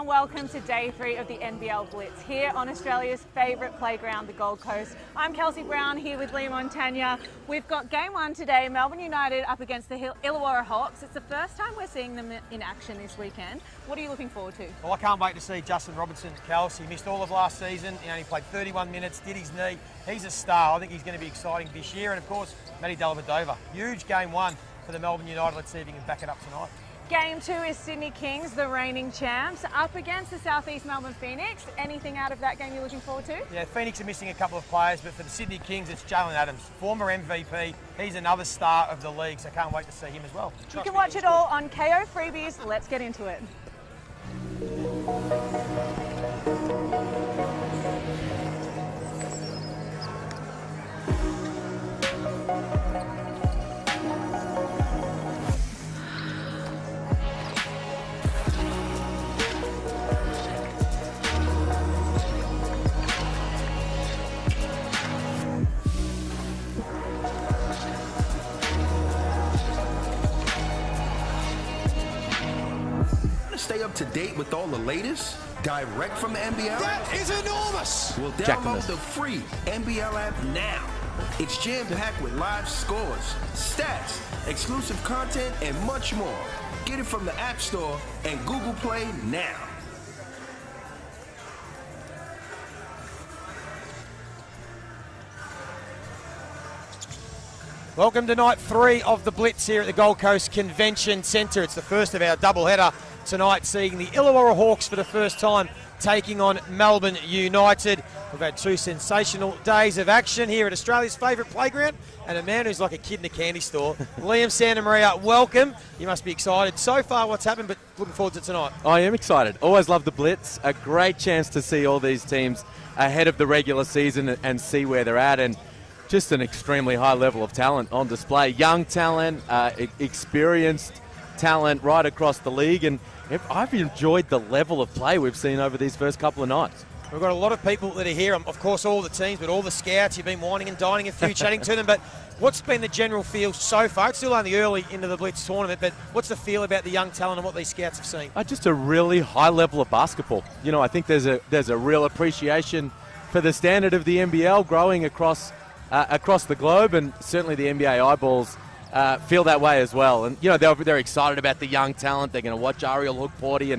and welcome to day 3 of the NBL Blitz here on Australia's favourite playground, the Gold Coast. I'm Kelsey Brown here with Liam Montagna. We've got game 1 today, Melbourne United up against the Illawarra Hawks. It's the first time we're seeing them in action this weekend. What are you looking forward to? Well, I can't wait to see Justin Robertson. Kelsey, he missed all of last season. He only played 31 minutes, did his knee. He's a star. I think he's going to be exciting this year. And of course, Matty Dellavedova. Huge game 1 for the Melbourne United. Let's see if he can back it up tonight. Game 2 is Sydney Kings, the reigning champs, up against the Southeast Melbourne Phoenix. Anything out of that game you're looking forward to? Yeah, Phoenix are missing a couple of players, but for the Sydney Kings, it's Jalen Adams, former MVP. He's another star of the league, so I can't wait to see him as well. You can watch it all on KO Freebies. Let's get into it. Stay up to date with all the latest direct from the NBL? That is enormous! Well, download the free NBL app now. It's jam-packed with live scores, stats, exclusive content, and much more. Get it from the App Store and Google Play now. Welcome to night 3 of the Blitz here at the Gold Coast Convention Centre. It's the first of our doubleheader tonight, seeing the Illawarra Hawks for the first time taking on Melbourne United. We've had 2 sensational days of action here at Australia's favourite playground, and a man who's like a kid in a candy store. Liam Santamaria, welcome. You must be excited. So far what's happened, but looking forward to tonight. I am excited. Always love the Blitz. A great chance to see all these teams ahead of the regular season and see where they're at, and just an extremely high level of talent on display. Young talent, experienced talent right across the league, and I've enjoyed the level of play we've seen over these first couple of nights. We've got a lot of people that are here, of course all the teams, but all the scouts. You've been whining and dining a few, chatting to them, but what's been the general feel so far? It's still only early into the Blitz tournament, but what's the feel about the young talent and what these scouts have seen? Just a really high level of basketball. You know, I think there's a real appreciation for the standard of the NBL growing across the globe, and certainly the NBA eyeballs feel that way as well. And you know, they're excited about the young talent. They're going to watch Ariel Hook-Porty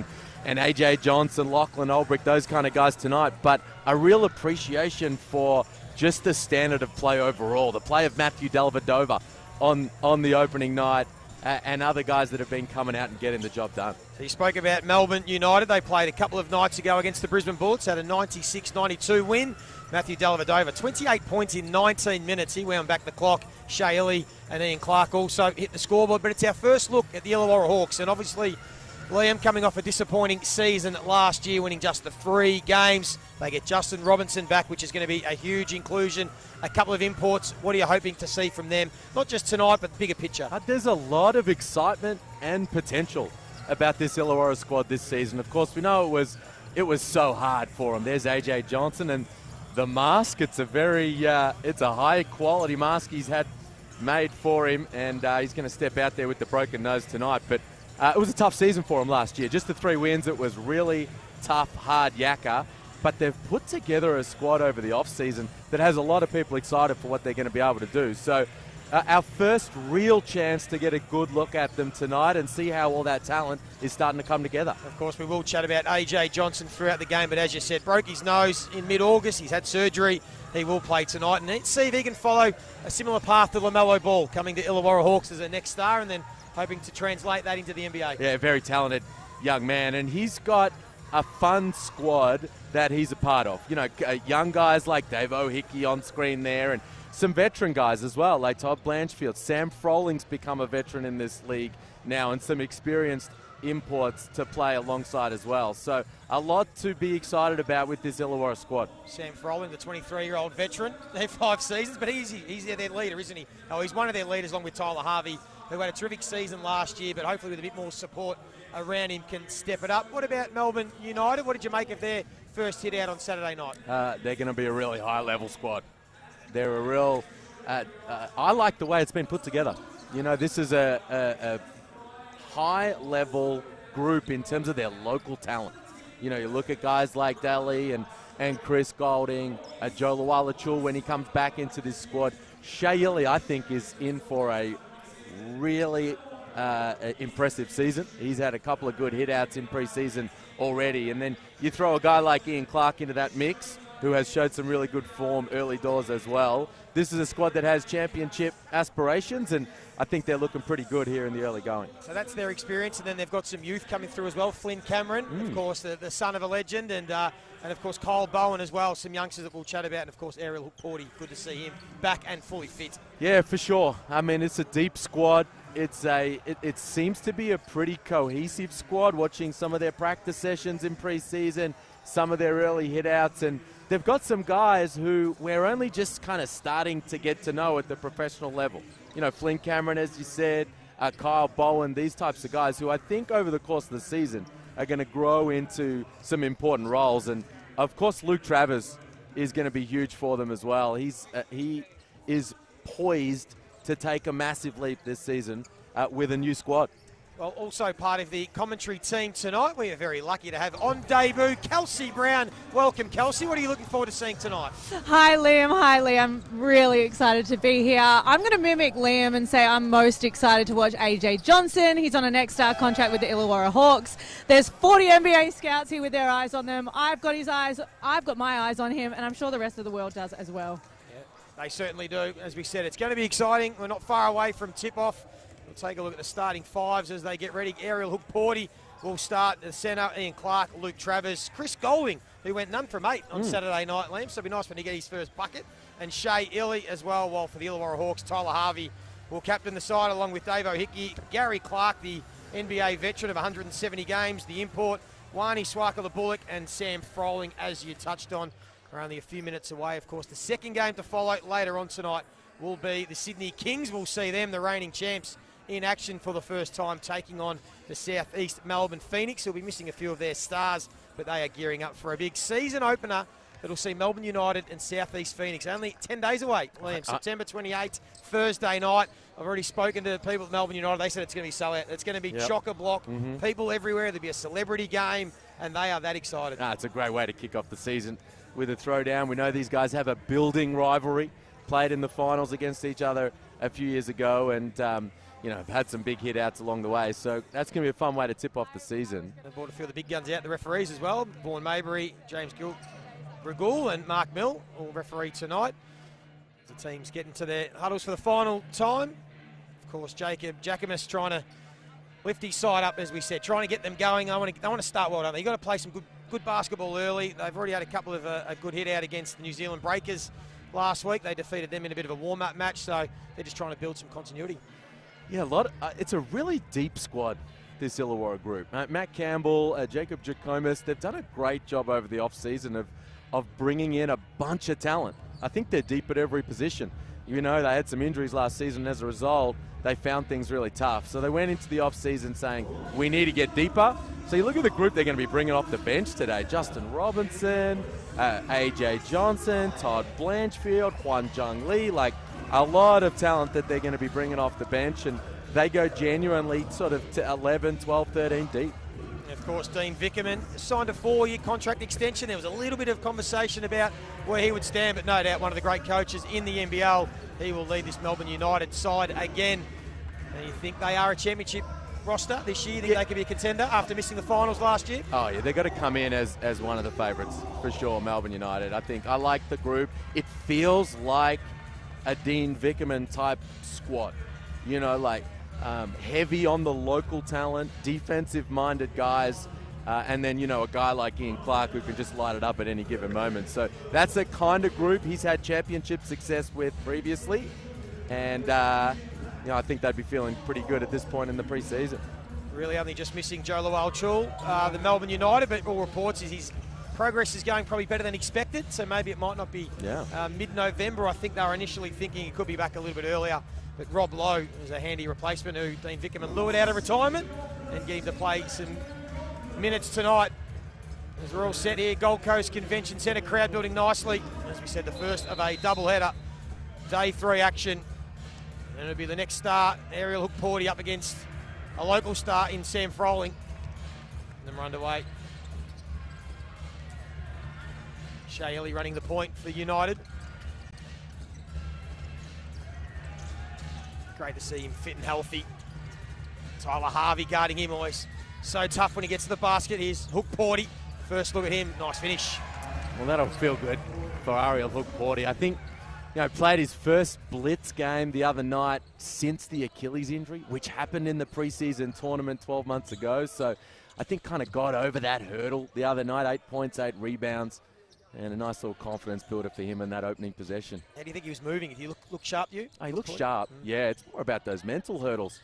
and AJ Johnson, Lachlan Olbrich, those kind of guys tonight. But a real appreciation for just the standard of play overall. The play of Matthew Dellavedova on the opening night, and other guys that have been coming out and getting the job done. So you spoke about Melbourne United. They played a couple of nights ago against the Brisbane Bullets, had a 96-92 win. Matthew Dellavedova, 28 points in 19 minutes. He wound back the clock. Shea Illy and Ian Clark also hit the scoreboard. But it's our first look at the Illawarra Hawks. And obviously, Liam coming off a disappointing season last year, winning just the 3 games. They get Justin Robertson back, which is going to be a huge inclusion. A couple of imports. What are you hoping to see from them? Not just tonight, but the bigger picture. There's a lot of excitement and potential about this Illawarra squad this season. Of course, we know it was so hard for them. There's AJ Johnson, and the mask, it's a high quality mask he's had made for him, and he's going to step out there with the broken nose tonight. But it was a tough season for him last year. Just the 3 wins, it was really tough, hard yakka. But they've put together a squad over the off-season that has a lot of people excited for what they're going to be able to do. So our first real chance to get a good look at them tonight and see how all that talent is starting to come together. Of course, we will chat about AJ Johnson throughout the game, but as you said, broke his nose in mid-August. He's had surgery. He will play tonight, and let's see if he can follow a similar path to LaMelo Ball, coming to Illawarra Hawks as a next star, and then hoping to translate that into the NBA. Yeah, very talented young man, and he's got a fun squad that he's a part of. You know, young guys like Dave O'Hickey on screen there, and some veteran guys as well, like Todd Blanchfield. Sam Froling's become a veteran in this league now, and some experienced imports to play alongside as well. So a lot to be excited about with this Illawarra squad. Sam Froling, the 23-year-old veteran, they're 5 seasons, but he's their leader, isn't he? Oh, he's one of their leaders along with Tyler Harvey, who had a terrific season last year, but hopefully with a bit more support around him can step it up. What about Melbourne United? What did you make of their first hit out on Saturday night? They're going to be a really high-level squad. They're a real... I like the way it's been put together. You know, this is a high-level group in terms of their local talent. You know, you look at guys like Daly and Chris Golding, Joe Luala-Chul when he comes back into this squad. Shea Ili, I think, is in for a really impressive season. He's had a couple of good hit-outs in pre-season already. And then you throw a guy like Ian Clark into that mix, who has showed some really good form early doors as well. This is a squad that has championship aspirations, and I think they're looking pretty good here in the early going. So that's their experience, and then they've got some youth coming through as well. Flynn Cameron, of course, the son of a legend, and of course Kyle Bowen as well, some youngsters that we'll chat about, and of course Ariel Hookporty. Good to see him back and fully fit. Yeah, for sure. I mean, it's a deep squad. It seems to be a pretty cohesive squad, watching some of their practice sessions in pre-season, some of their early hit-outs, and they've got some guys who we're only just kind of starting to get to know at the professional level. You know, Flynn Cameron, as you said, Kyle Bowen, these types of guys who I think over the course of the season are going to grow into some important roles. And, of course, Luke Travers is going to be huge for them as well. He is poised to take a massive leap this season with a new squad. Well, also part of the commentary team tonight, we are very lucky to have on debut Kelsey Brown. Welcome, Kelsey. What are you looking forward to seeing tonight? Hi, Liam. Hi, Liam. I'm really excited to be here. I'm going to mimic Liam and say I'm most excited to watch AJ Johnson. He's on a next-star contract with the Illawarra Hawks. There's 40 NBA scouts here with their eyes on them. I've got his eyes. I've got my eyes on him, and I'm sure the rest of the world does as well. Yeah, they certainly do. As we said, it's going to be exciting. We're not far away from tip-off. We'll take a look at the starting fives as they get ready. Ariel Hookporty will start the centre. Ian Clark, Luke Travers, Chris Golding, who went none from 8 on Saturday night, Liam. So it'll be nice when he gets his first bucket. And Shea Ili as well, while for the Illawarra Hawks, Tyler Harvey will captain the side along with Dave O'Hickey. Gary Clark, the NBA veteran of 170 games, the import. Wani Swakala Bullock and Sam Froling, as you touched on, are only a few minutes away. Of course, the second game to follow later on tonight will be the Sydney Kings. We'll see them, the reigning champs, in action for the first time, taking on the Southeast Melbourne Phoenix. Who'll be missing a few of their stars, but they are gearing up for a big season opener that'll see Melbourne United and Southeast Phoenix only 10 days away. Liam, September 28th, Thursday night. I've already spoken to people at Melbourne United. They said it's going to be sold out. It's going to be chock-a-block, people everywhere. There'll be a celebrity game, and they are that excited. It's a great way to kick off the season with a throwdown. We know these guys have a building rivalry, played in the finals against each other a few years ago, and you know, have had some big hit-outs along the way. So that's going to be a fun way to tip off the season. They brought a few of the big guns out, the referees as well. Vaughan Maybury, James Grigul and Mark Mill will referee tonight. The teams getting to their huddles for the final time. Of course, Jacob Jackamus trying to lift his side up, as we said, trying to get them going. They want to start well, don't they? You've got to play some good basketball early. They've already had a couple of a good hit out against the New Zealand Breakers last week. They defeated them in a bit of a warm-up match, so they're just trying to build some continuity. Yeah, it's a really deep squad, this Illawarra group. Matt Campbell, Jacob Jacomus, they've done a great job over the off-season of bringing in a bunch of talent. I think they're deep at every position. You know, they had some injuries last season. As a result, they found things really tough. So they went into the off-season saying, we need to get deeper. So you look at the group they're going to be bringing off the bench today. Justin Robinson, AJ Johnson, Todd Blanchfield, Hwan Jung Lee, like a lot of talent that they're going to be bringing off the bench, and they go genuinely sort of to 11, 12, 13 deep. Of course, Dean Vickerman signed a 4-year contract extension. There was a little bit of conversation about where he would stand, but no doubt one of the great coaches in the NBL. He will lead this Melbourne United side again. And you think they are a championship roster this year? You think they could be a contender after missing the finals last year? Oh, yeah, they've got to come in as one of the favourites, for sure, Melbourne United. I like the group. It feels like a Dean Vickerman type squad, you know, like heavy on the local talent, defensive-minded guys, and then, you know, a guy like Ian Clark who can just light it up at any given moment. So that's the kind of group he's had championship success with previously, and you know, I think they'd be feeling pretty good at this point in the preseason. Really only just missing Joe Lual-Chul, the Melbourne United, but all reports is his progress is going probably better than expected, so maybe it might not be mid-November. I think they were initially thinking it could be back a little bit earlier, but Rob Lowe is a handy replacement who Dean Vickerman lured out of retirement and get him to play some minutes tonight. As we're all set here, Gold Coast Convention Centre, crowd building nicely. As we said, the first of a doubleheader, day 3 action. And it'll be the next star, Ariel Hookporty, up against a local star in Sam Froling. And then we're underway. Shea running the point for United. Great to see him fit and healthy. Tyler Harvey guarding him, always so tough when he gets to the basket. Here's Hook Porty. First look at him, nice finish. Well, that'll feel good for Ariel Hook Porty. I think, played his first Blitz game the other night since the Achilles injury, which happened in the preseason tournament 12 months ago. So I think kind of got over that hurdle the other night. 8 points, 8 rebounds, and a nice little confidence builder for him in that opening possession. How do you think he was moving? Did he look sharp to you? Oh, he looks sharp. Yeah, it's more about those mental hurdles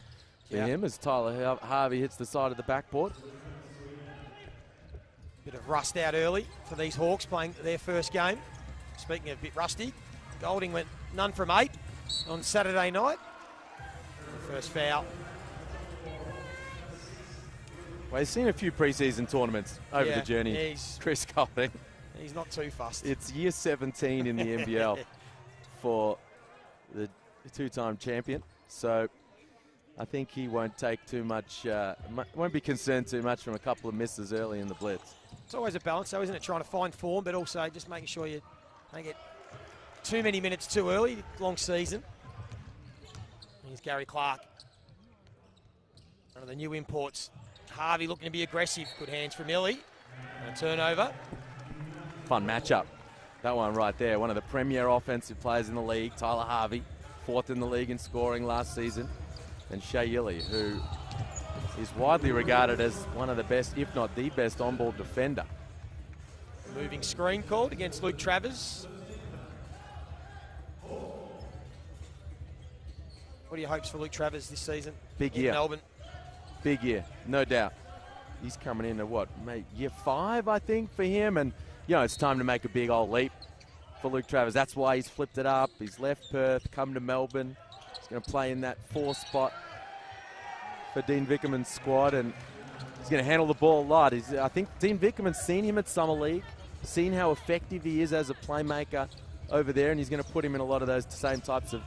for him as Tyler Harvey hits the side of the backboard. Bit of rust out early for these Hawks playing their first game. Speaking of a bit rusty, Golding went none from 8 on Saturday night. First foul. Well, he's seen a few preseason tournaments over the journey. He's Chris Golding. He's not too fussed. It's year 17 in the NBL for the two-time champion. So I think he won't take too much, won't be concerned too much from a couple of misses early in the Blitz. It's always a balance, though, isn't it? Trying to find form, but also just making sure you don't get too many minutes too early. Long season. Here's Gary Clark. One of the new imports. Harvey looking to be aggressive. Good hands from Illy. And a turnover. Fun matchup. That one right there. One of the premier offensive players in the league, Tyler Harvey, 4th in the league in scoring last season. And Shea Illy, who is widely regarded as one of the best, if not the best, on-ball defender. Moving screen called against Luke Travers. What are your hopes for Luke Travers this season? Big year. Melbourne. Big year, no doubt. He's coming in at what, mate, year 5, I think, for him. And, it's time to make a big old leap for Luke Travers. That's why he's flipped it up. He's left Perth, come to Melbourne. He's going to play in that 4 spot for Dean Vickerman's squad, and he's going to handle the ball a lot. I think Dean Vickerman's seen him at Summer League, seen how effective he is as a playmaker over there, and he's going to put him in a lot of those same types of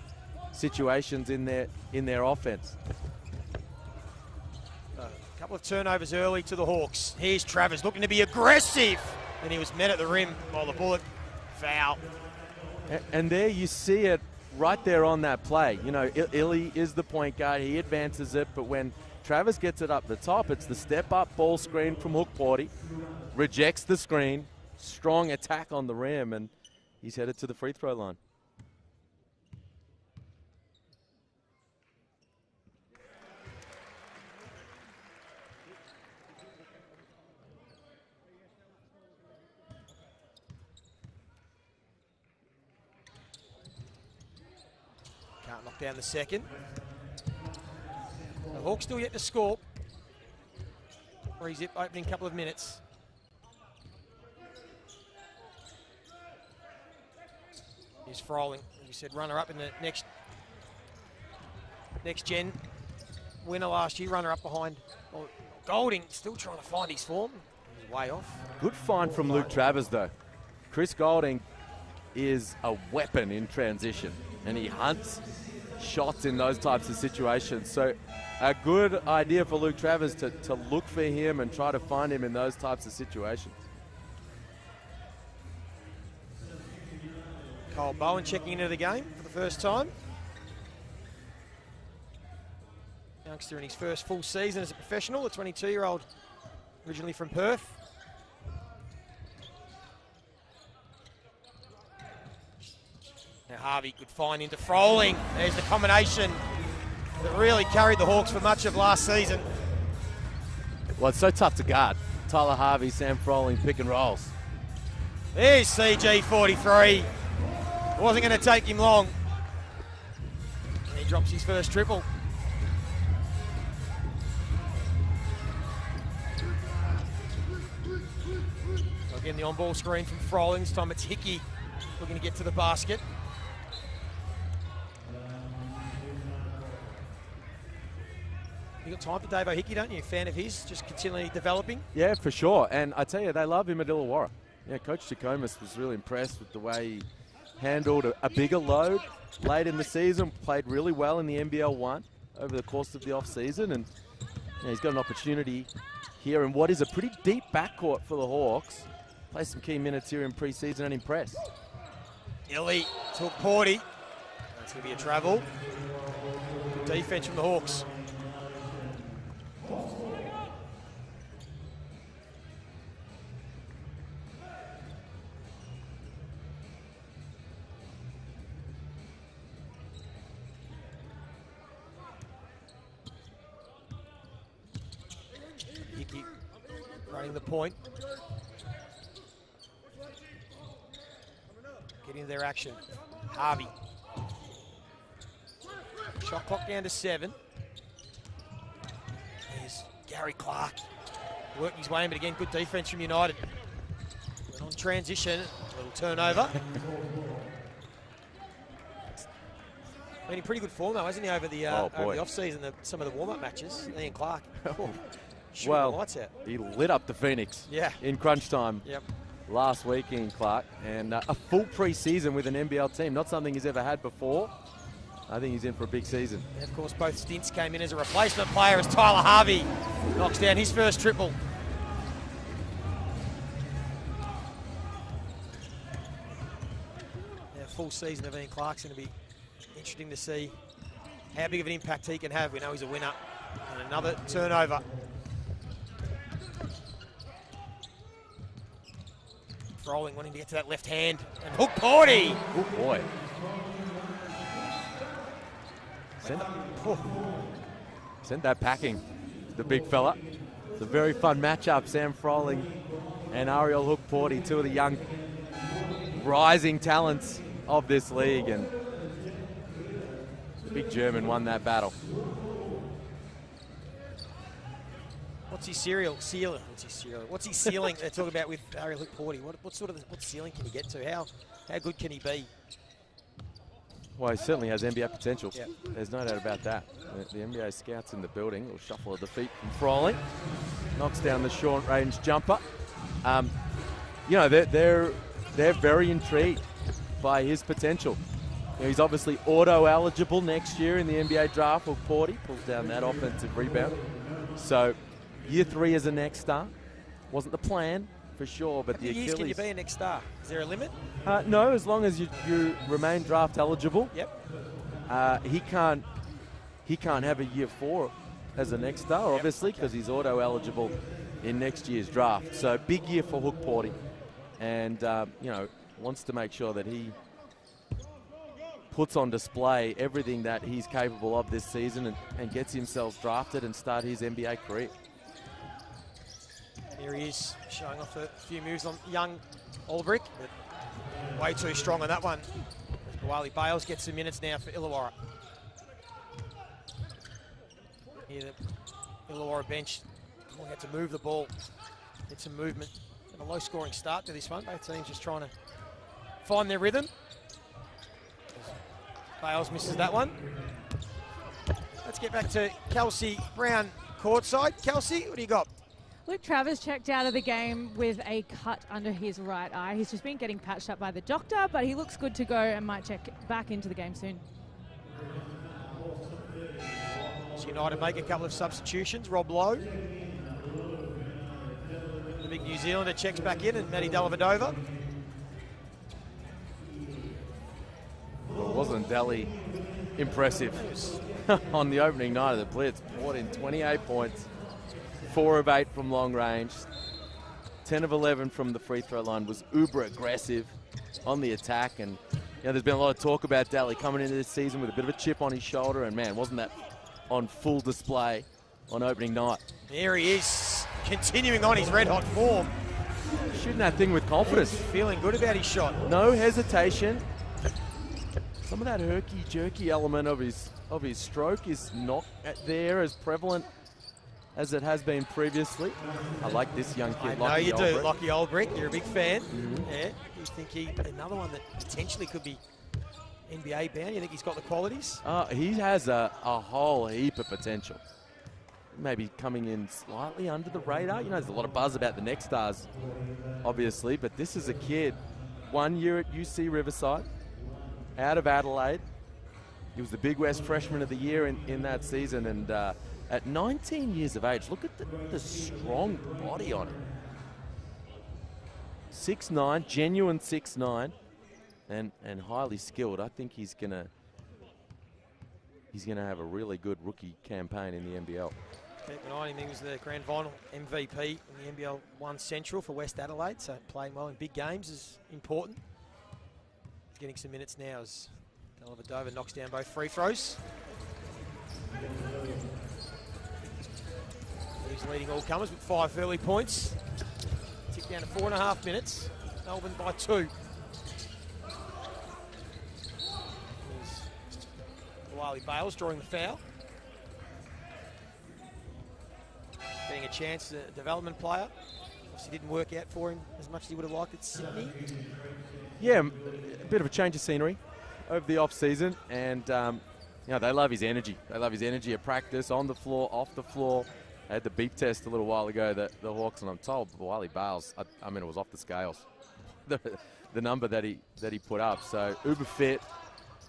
situations in their offense. A couple of turnovers early to the Hawks. Here's Travers looking to be aggressive, and he was met at the rim by the bullet. Foul. And there you see it right there on that play. Illy is the point guard. He advances it, but when Travers gets it up the top, it's the step-up ball screen from Hook Porty. Rejects the screen. Strong attack on the rim, and he's headed to the free throw line. Can't knock down the second. The Hawks still yet to score. Free-zip opening couple of minutes. Here's Froling. You said runner-up in the next gen. Winner last year, runner-up behind Golding. Still trying to find his form. He's way off. Good find from Luke Travers, though. Chris Golding is a weapon in transition, and he hunts shots in those types of situations. So a good idea for Luke Travers to look for him and try to find him in those types of situations. Cole Bowen checking into the game for the first time. Youngster in his first full season as a professional, a 22-year-old originally from Perth. Now Harvey could find into Froling. There's the combination that really carried the Hawks for much of last season. Well, it's so tough to guard. Tyler Harvey, Sam Froling, pick and rolls. There's CG43. It wasn't going to take him long. And he drops his first triple. Again, the on-ball screen from Froling. This time it's Hickey looking to get to the basket. You got time for Davo Hickey, don't you? Fan of his, just continually developing. Yeah, for sure. And I tell you, they love him at Illawarra. Yeah, Coach Tacomas was really impressed with the way he handled a bigger load late in the season. Played really well in the NBL 1 over the course of the off-season. And he's got an opportunity here in what is a pretty deep backcourt for the Hawks. play some key minutes here in pre-season and impress. Illy took Porty. That's going to be a travel. Good defense from the Hawks. Hickey running the point. Get into their action. Harvey. Shot clock down to 7. There's Gary Clark working his way in, but again, good defense from United. Went on transition, a little turnover. Been in pretty good form though, hasn't he, over the off-season, some of the warm-up matches, Ian Clark. Well, the lights out. He lit up the Phoenix in crunch time last week, Ian Clark, and a full pre-season with an NBL team, not something he's ever had before. I think he's in for a big season. And of course, both stints came in as a replacement player as Tyler Harvey knocks down his first triple. Full season of Ian Clark's going to be interesting to see how big of an impact he can have. We know he's a winner. And another turnover. Rolling, wanting to get to that left hand. And hook Porty. Oh boy. Sent that packing, the big fella. It's a very fun matchup. Sam Froling and Ariel Hook Porty, two of the young rising talents of this league, and the big German won that battle. What's his ceiling? What's his ceiling they're talking about with Ariel Hook Porty? What ceiling can he get to? How good can he be? Well, he certainly has NBA potential. Yep. There's no doubt about that. The NBA scouts in the building. A little shuffle of the feet from Froling. Knocks down the short range jumper. You know, they're very intrigued by his potential. You know, he's obviously auto-eligible next year in the NBA draft. With Porty pulls down that offensive rebound. So, year 3 as a next star. Wasn't the plan, for sure, but the Achilles... Can you be a next star? Is there a limit? No, as long as you remain draft eligible. Yep. He can't have a year 4 as a next star, obviously, because he's auto-eligible in next year's draft. So, big year for Hook Porty. And, you know, wants to make sure that he puts on display everything that he's capable of this season and gets himself drafted and start his NBA career. Here he is, showing off a few moves on young Ulbrich, but way too strong on that one. Wiley Bales gets some minutes now for Illawarra. Here the Illawarra bench will get to move the ball, get some movement. And a low-scoring start to this one. Both teams just trying to find their rhythm. Bales misses that one. Let's get back to Kelsey Brown courtside. Kelsey, what do you got? Luke Travers checked out of the game with a cut under his right eye. He's just been getting patched up by the doctor, but he looks good to go and might check back into the game soon. So United make a couple of substitutions. Rob Lowe, the big New Zealander, checks back in, and Matty Dellavedova. Well, wasn't Delhi impressive on the opening night of the Blitz? Brought in 28 points. 4 of 8 from long range, 10 of 11 from the free throw line, was uber aggressive on the attack. And you know, there's been a lot of talk about Daly coming into this season with a bit of a chip on his shoulder, and man, wasn't that on full display on opening night. There he is, continuing on his red hot form. Shooting that thing with confidence. He's feeling good about his shot. No hesitation. Some of that herky-jerky element of his stroke is not there as prevalent as it has been previously. I like this young kid, I know you Ulbrich. do, Lockie Ulbrich. You're a big fan. Yeah, you think another one that potentially could be NBA bound? You think he's got the qualities? He has a whole heap of potential. Maybe coming in slightly under the radar. You know, there's a lot of buzz about the next stars, obviously, but this is a kid, 1 year at UC Riverside, out of Adelaide. He was the Big West Freshman of the Year in that season, and at 19 years of age, look at the strong body on him. 6'9", genuine 6'9", and highly skilled. I think he's gonna have a really good rookie campaign in the NBL. Keep an eye on him. He was the grand final MVP in the NBL 1 Central for West Adelaide, so playing well in big games is important. He's getting some minutes now as Dellavedova knocks down both free throws. He's leading all comers with 5 early points. Tick down to 4.5 minutes. Melbourne by 2. Wiley Bales drawing the foul. Getting a chance, a development player. Obviously didn't work out for him as much as he would have liked at Sydney. Yeah, a bit of a change of scenery over the off-season, and you know, they love his energy. They love his energy at practice, on the floor, off the floor. I had the beep test a little while ago, the Hawks, and I'm told Wiley Bales, I mean, it was off the scales. the number that he put up. So uber fit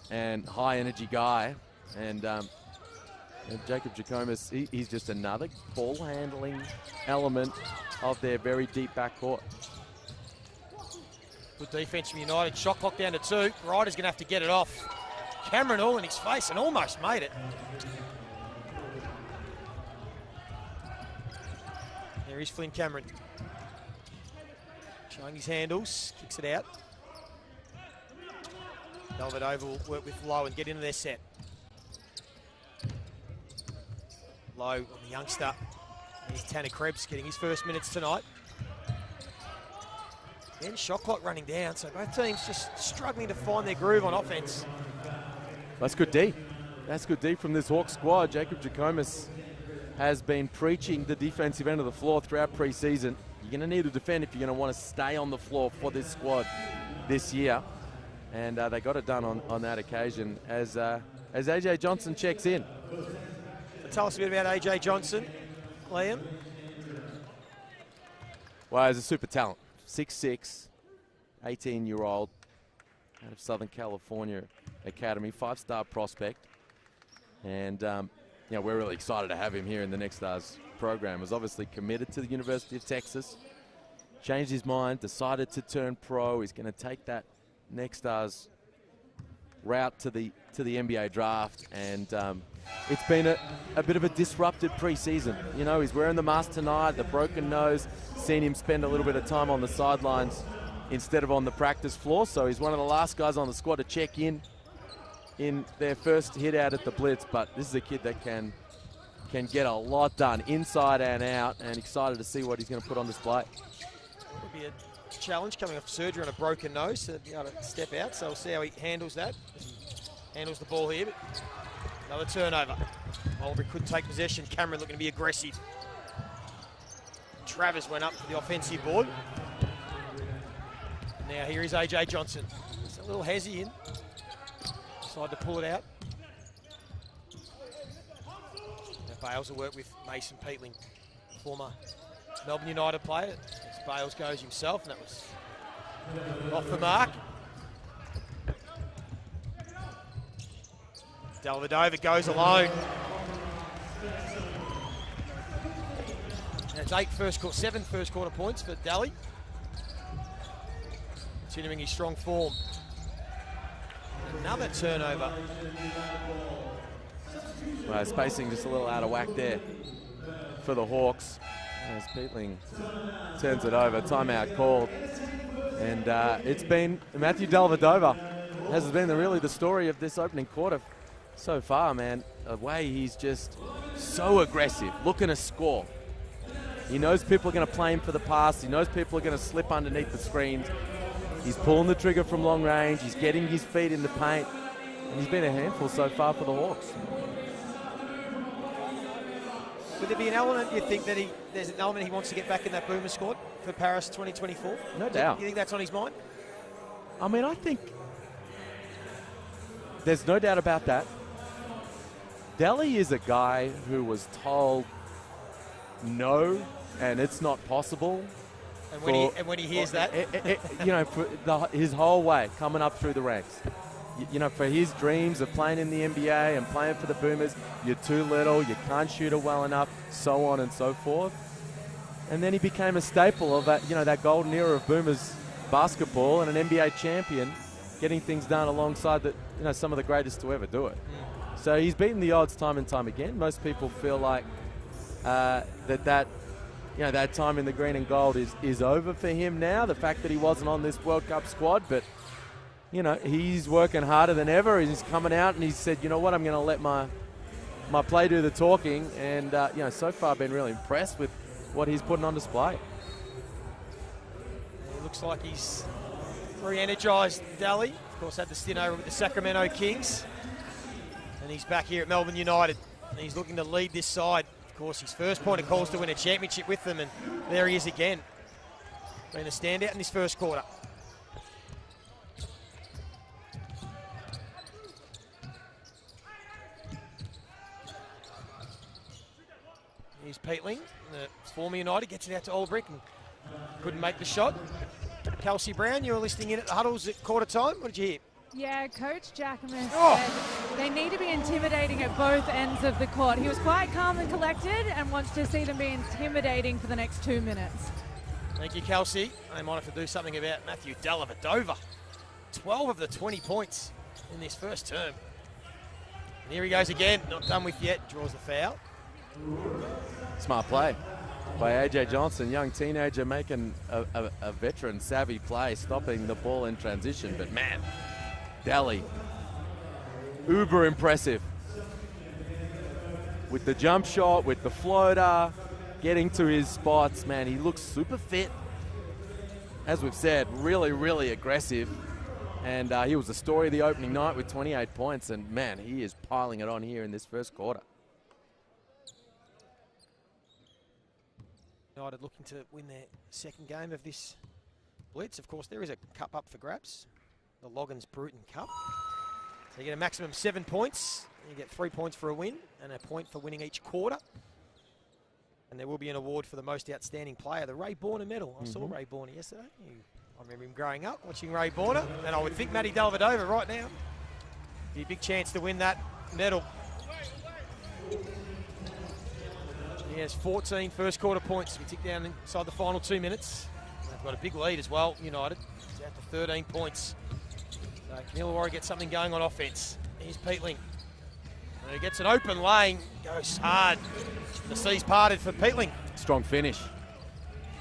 and high energy guy, and Jacob Jackomas, he's just another ball handling element of their very deep backcourt. Good defense from United. Shot clock down to 2. Ryder's going to have to get it off. Cameron all in his face and almost made it. There is Flynn Cameron. Showing his handles, kicks it out. Dellavedova will work with Lowe and get into their set. Lowe on the youngster. Here's Tanner Krebs getting his first minutes tonight. Then shot clock running down, so both teams just struggling to find their groove on offense. That's good D. That's good D from this Hawks squad. Jacob Jackomas has been preaching the defensive end of the floor throughout pre-season. You're going to need to defend if you're going to want to stay on the floor for this squad this year. And they got it done on that occasion as AJ Johnson checks in. So tell us a bit about AJ Johnson, Liam. Well, he's a super talent. 6'6", 18-year-old out of Southern California Academy, 5-star prospect. And, you know, we're really excited to have him here in the Next Stars program. Was obviously committed to the University of Texas, changed his mind, decided to turn pro. He's going to take that Next Stars route to the NBA draft, and it's been a bit of a disrupted preseason. You know, he's wearing the mask tonight, the broken nose, seen him spend a little bit of time on the sidelines instead of on the practice floor, so he's one of the last guys on the squad to check in their first hit out at the Blitz. But this is a kid that can get a lot done inside and out, and excited to see what he's going to put on display. It'll be a challenge coming off surgery on a broken nose to be able to step out, so we'll see how he handles that. He handles the ball here, but another turnover. Mulberry couldn't take possession. Cameron looking to be aggressive. Travers went up for the offensive board. Now here is AJ Johnson. Just a little hezzy in. Decided to pull it out. Now Bales will work with Mason Peatling, former Melbourne United player. As Bales goes himself, and that was off the mark. Dellavedova goes alone. That's 7 first quarter points for Dally. Continuing his strong form. Another turnover. Well, spacing just a little out of whack there for the Hawks. As Peatling turns it over, timeout called. And it's been Matthew Dellavedova has been really the story of this opening quarter so far, man. The way he's just so aggressive, looking to score. He knows people are going to play him for the pass. He knows people are going to slip underneath the screens. He's pulling the trigger from long range. He's getting his feet in the paint. And he's been a handful so far for the Hawks. Would there be an element, you think, that there's an element he wants to get back in that Boomer squad for Paris 2024? No doubt. You think that's on his mind? I mean, I think there's no doubt about that. Delhi is a guy who was told no, and it's not possible. And when he hears that, you know, for his whole way coming up through the ranks, you know, for his dreams of playing in the NBA and playing for the Boomers, you're too little, you can't shoot it well enough, so on and so forth. And then he became a staple of that, that golden era of Boomers basketball and an NBA champion, getting things done alongside some of the greatest to ever do it. So he's beaten the odds time and time again. Most people feel like that time in the green and gold is over for him now. The fact that he wasn't on this World Cup squad, but he's working harder than ever. He's coming out and he said, you know what, I'm going to let my play do the talking. And so far been really impressed with what he's putting on display. It looks like he's re-energised, Daly. Of course, had the stint over with the Sacramento Kings. And he's back here at Melbourne United. And he's looking to lead this side. Of course, his first point of call is to win a championship with them. And there he is again. Been a standout in this first quarter. Here's Peatling, the former United, gets it out to Olbrich and couldn't make the shot. Kelsey Brown, you were listening in at the huddles at quarter time. What did you hear? Yeah, Coach Jackaman said they need to be intimidating at both ends of the court. He was quite calm and collected and wants to see them be intimidating for the next 2 minutes. Thank you, Kelsey. They might have to do something about Matthew Dellavedova. 12 of the 20 points in this first term. And here he goes again, not done with yet, draws the foul. Smart play by AJ Johnson, young teenager making a veteran savvy play, stopping the ball in transition. But man, Daly, uber impressive. With the jump shot, with the floater, getting to his spots, man, he looks super fit. As we've said, really, really aggressive. And he was the story of the opening night with 28 points. And man, he is piling it on here in this first quarter. United looking to win their second game of this Blitz. Of course, there is a cup up for grabs, the Loggins Bruton Cup. So you get a maximum 7 points. You get 3 points for a win and a point for winning each quarter. And there will be an award for the most outstanding player, the Ray Borner medal. I saw Ray Borner yesterday. I remember him growing up watching Ray Borner, and I would think Matty Dellavedova right now. Be a big chance to win that medal. He has 14 first quarter points. We tick down inside the final 2 minutes. They've got a big lead as well, United. It's out to 13 points. So can Illawarra get something going on offense? Here's Peatling. And he gets an open lane, goes hard. The seas parted for Peatling. Strong finish.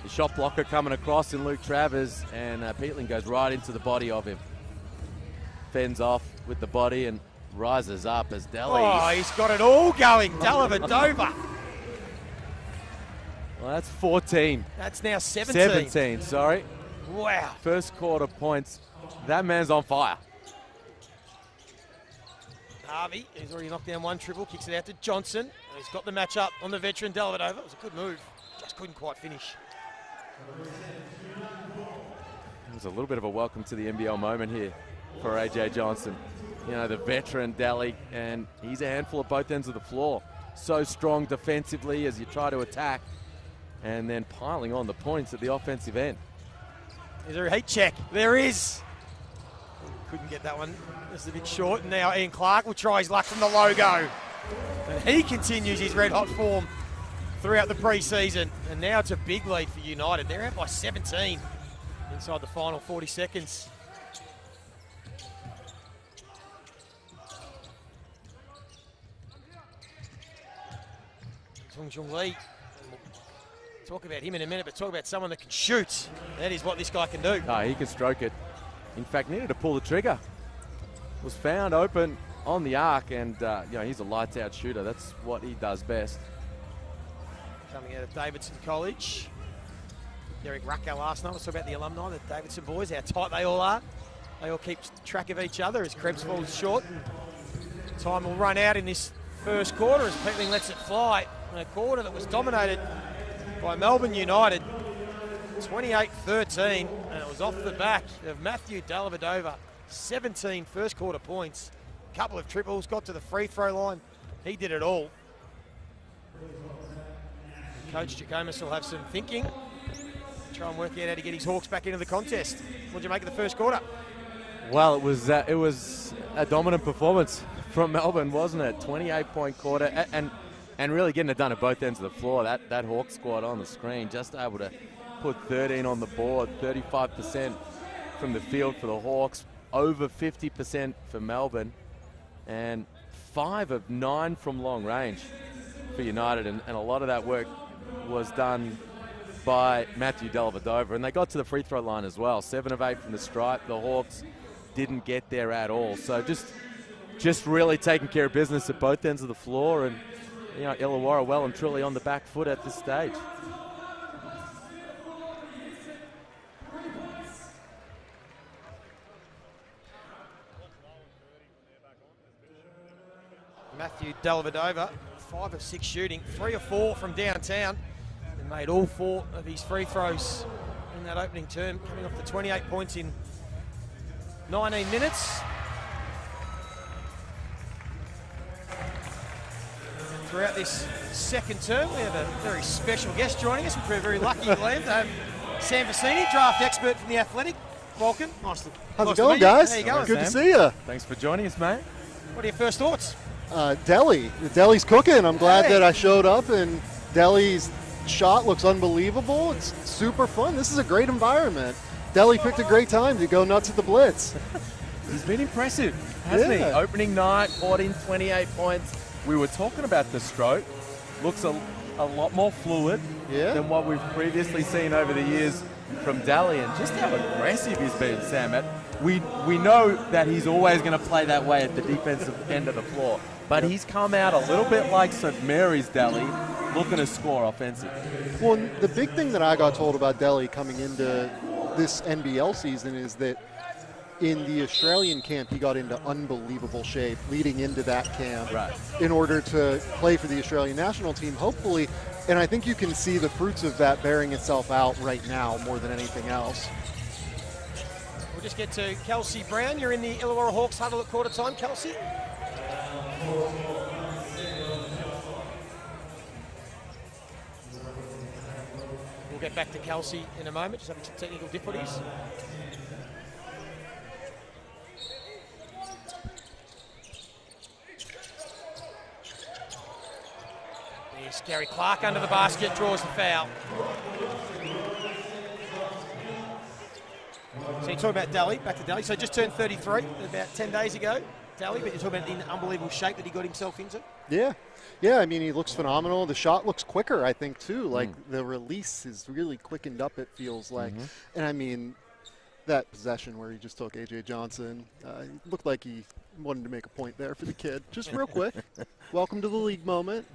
The shot blocker coming across in Luke Travers, and Peatling goes right into the body of him. Fends off with the body and rises up as Daly. Oh, he's got it all going, Dellavedova. Well, that's 14. That's now 17. 17, sorry. Wow. First quarter points. That man's on fire. Harvey, he's already knocked down one triple, kicks it out to Johnson. He's got the match up on the veteran Dellavedova. It was a good move, just couldn't quite finish. It was a little bit of a welcome to the NBL moment here for AJ Johnson. The veteran Daly, and he's a handful at both ends of the floor. So strong defensively as you try to attack, and then piling on the points at the offensive end. Is there a heat check? There is. Couldn't get that one. Just a bit short. And now Ian Clark will try his luck from the logo. And he continues his red-hot form throughout the pre-season. And now it's a big lead for United. They're out by 17 inside the final 40 seconds. Tung Jung Lee. Talk about him in a minute, but talk about someone that can shoot. That is what this guy can do. He can stroke it. In fact, needed to pull the trigger. Was found open on the arc, and he's a lights-out shooter. That's what he does best. Coming out of Davidson College. Derek Rucko last night. Let's talk about the alumni, the Davidson boys, how tight they all are. They all keep track of each other as Krebs falls short. Time will run out in this first quarter as Peatling lets it fly. In a quarter that was dominated by Melbourne United, 28-13, and it was off the back of Matthew Dellavedova. 17 first quarter points, a couple of triples, got to the free throw line. He did it all. Coach Jackomas will have some thinking. Try and work out how to get his Hawks back into the contest. What did you make of the first quarter? Well, it was a dominant performance from Melbourne, wasn't it? 28-point quarter, and and really getting it done at both ends of the floor. That Hawk squad on the screen, just able to put 13 on the board, 35% from the field for the Hawks, over 50% for Melbourne, and 5 of 9 from long range for United, and a lot of that work was done by Matthew Dellavedova, and they got to the free throw line as well. 7 of 8 from the stripe. The Hawks didn't get there at all. So just really taking care of business at both ends of the floor, and Illawarra well and truly on the back foot at this stage. Matthew Dellavedova, 5 of 6 shooting, 3 of 4 from downtown, and made all 4 of his free throws in that opening term, coming off the 28 points in 19 minutes. Throughout this second term, we have a very special guest joining us. We're very lucky, Liam, to have Sam Vicini, draft expert from The Athletic. Welcome. How's it going, guys? How you going, Good Sam? to see you. Thanks for joining us, mate. What are your first thoughts? Delhi. The Delhi's cooking. I'm glad that I showed up, and Delhi's shot looks unbelievable. It's super fun. This is a great environment. Delhi picked a great time to go nuts at the Blitz. He's been impressive, hasn't he? Opening night, 14, 28 points. We were talking about the stroke. Looks a lot more fluid than what we've previously seen over the years from Delhi, and just how aggressive he's been, Sam. We know that he's always going to play that way at the defensive end of the floor, but he's come out a little bit like St. Mary's Delhi, looking to score offensive. Well, the big thing that I got told about Delhi coming into this NBL season is that in the Australian camp, he got into unbelievable shape leading into that camp in order to play for the Australian national team, hopefully. And I think you can see the fruits of that bearing itself out right now more than anything else. We'll just get to Kelsey Brown. You're in the Illawarra Hawks huddle at quarter time, Kelsey. We'll get back to Kelsey in a moment, just having some technical difficulties. There's Gary Clark under the basket, draws the foul. So you're talking about Delhi, back to Delhi. So just turned 33 about 10 days ago, Delhi, but you're talking about the unbelievable shape that he got himself into? Yeah, I mean, he looks phenomenal. The shot looks quicker, I think, too. Like, the release is really quickened up, it feels like. And, I mean, that possession where he just took A.J. Johnson, looked like he wanted to make a point there for the kid. Just real quick. Welcome to the league moment.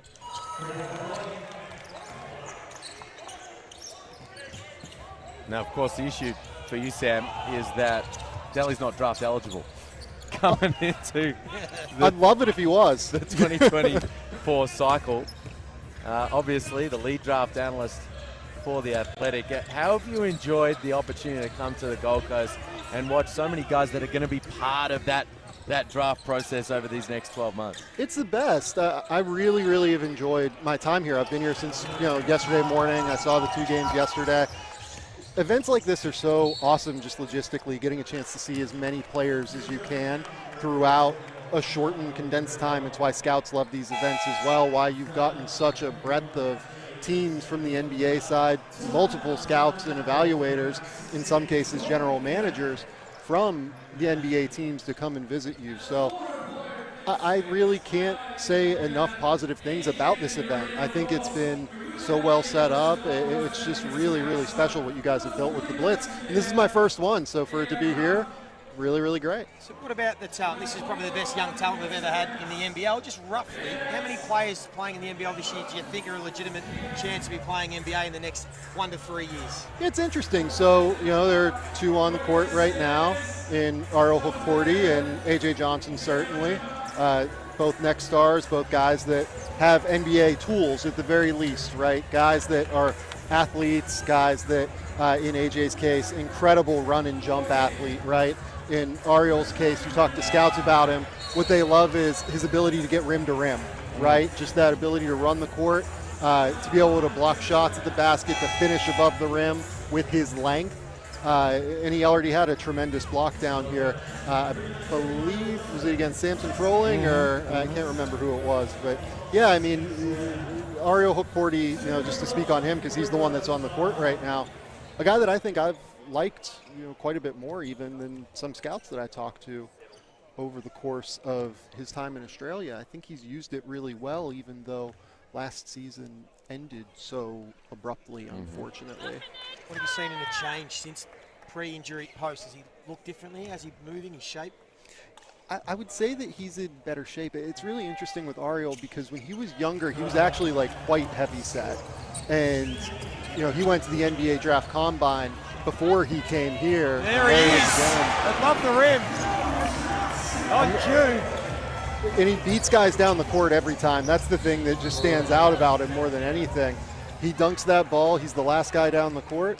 Now, of course, the issue for you, Sam, is that Delhi's not draft eligible coming into I'd love it if he was. the 2024 cycle. Obviously, the lead draft analyst for The Athletic. How have you enjoyed the opportunity to come to the Gold Coast and watch so many guys that are going to be part of that draft process over these next 12 months? It's the best. I really, really have enjoyed my time here. I've been here since yesterday morning. I saw the 2 games yesterday. Events like this are so awesome just logistically, getting a chance to see as many players as you can throughout a shortened, condensed time. It's why scouts love these events as well, why you've gotten such a breadth of teams from the NBA side, multiple scouts and evaluators, in some cases general managers, from the NBA teams to come and visit you. So I really can't say enough positive things about this event. I think it's been so well set up. It's just really, really special what you guys have built with the Blitz. And this is my first one, so for it to be here, really, really great. So what about the talent? This is probably the best young talent we've ever had in the NBL. Just roughly, how many players playing in the NBL this year do you think are a legitimate chance to be playing NBA in the next 1 to 3 years? It's interesting. So, there are 2 on the court right now in Ariel Hookporty and A.J. Johnson, certainly. Both next stars, both guys that have NBA tools at the very least, right? Guys that are athletes, guys that, in AJ's case, incredible run and jump athlete, right? In Ariel's case, you talk to scouts about him. What they love is his ability to get rim to rim, right? Just that ability to run the court, to be able to block shots at the basket, to finish above the rim with his length. and he already had a tremendous block down here. I believe, was it against Samson Froling, or I can't remember who it was. But yeah, I mean, Ariel Hookporty, just to speak on him, because he's the one that's on the court right now, a guy that I think I've liked, quite a bit more even than some scouts that I talked to over the course of his time in Australia. I think he's used it really well, even though last season ended so abruptly, unfortunately. What have you seen in a change since pre-injury post? Has he looked differently? Has he moving his shape? I would say that he's in better shape. It's really interesting with Ariel because when he was younger, he was actually like quite heavy set. And, he went to the NBA Draft Combine before he came here. There he is, above the rim. On cue. And he beats guys down the court every time. That's the thing that just stands out about him more than anything. He dunks that ball. He's the last guy down the court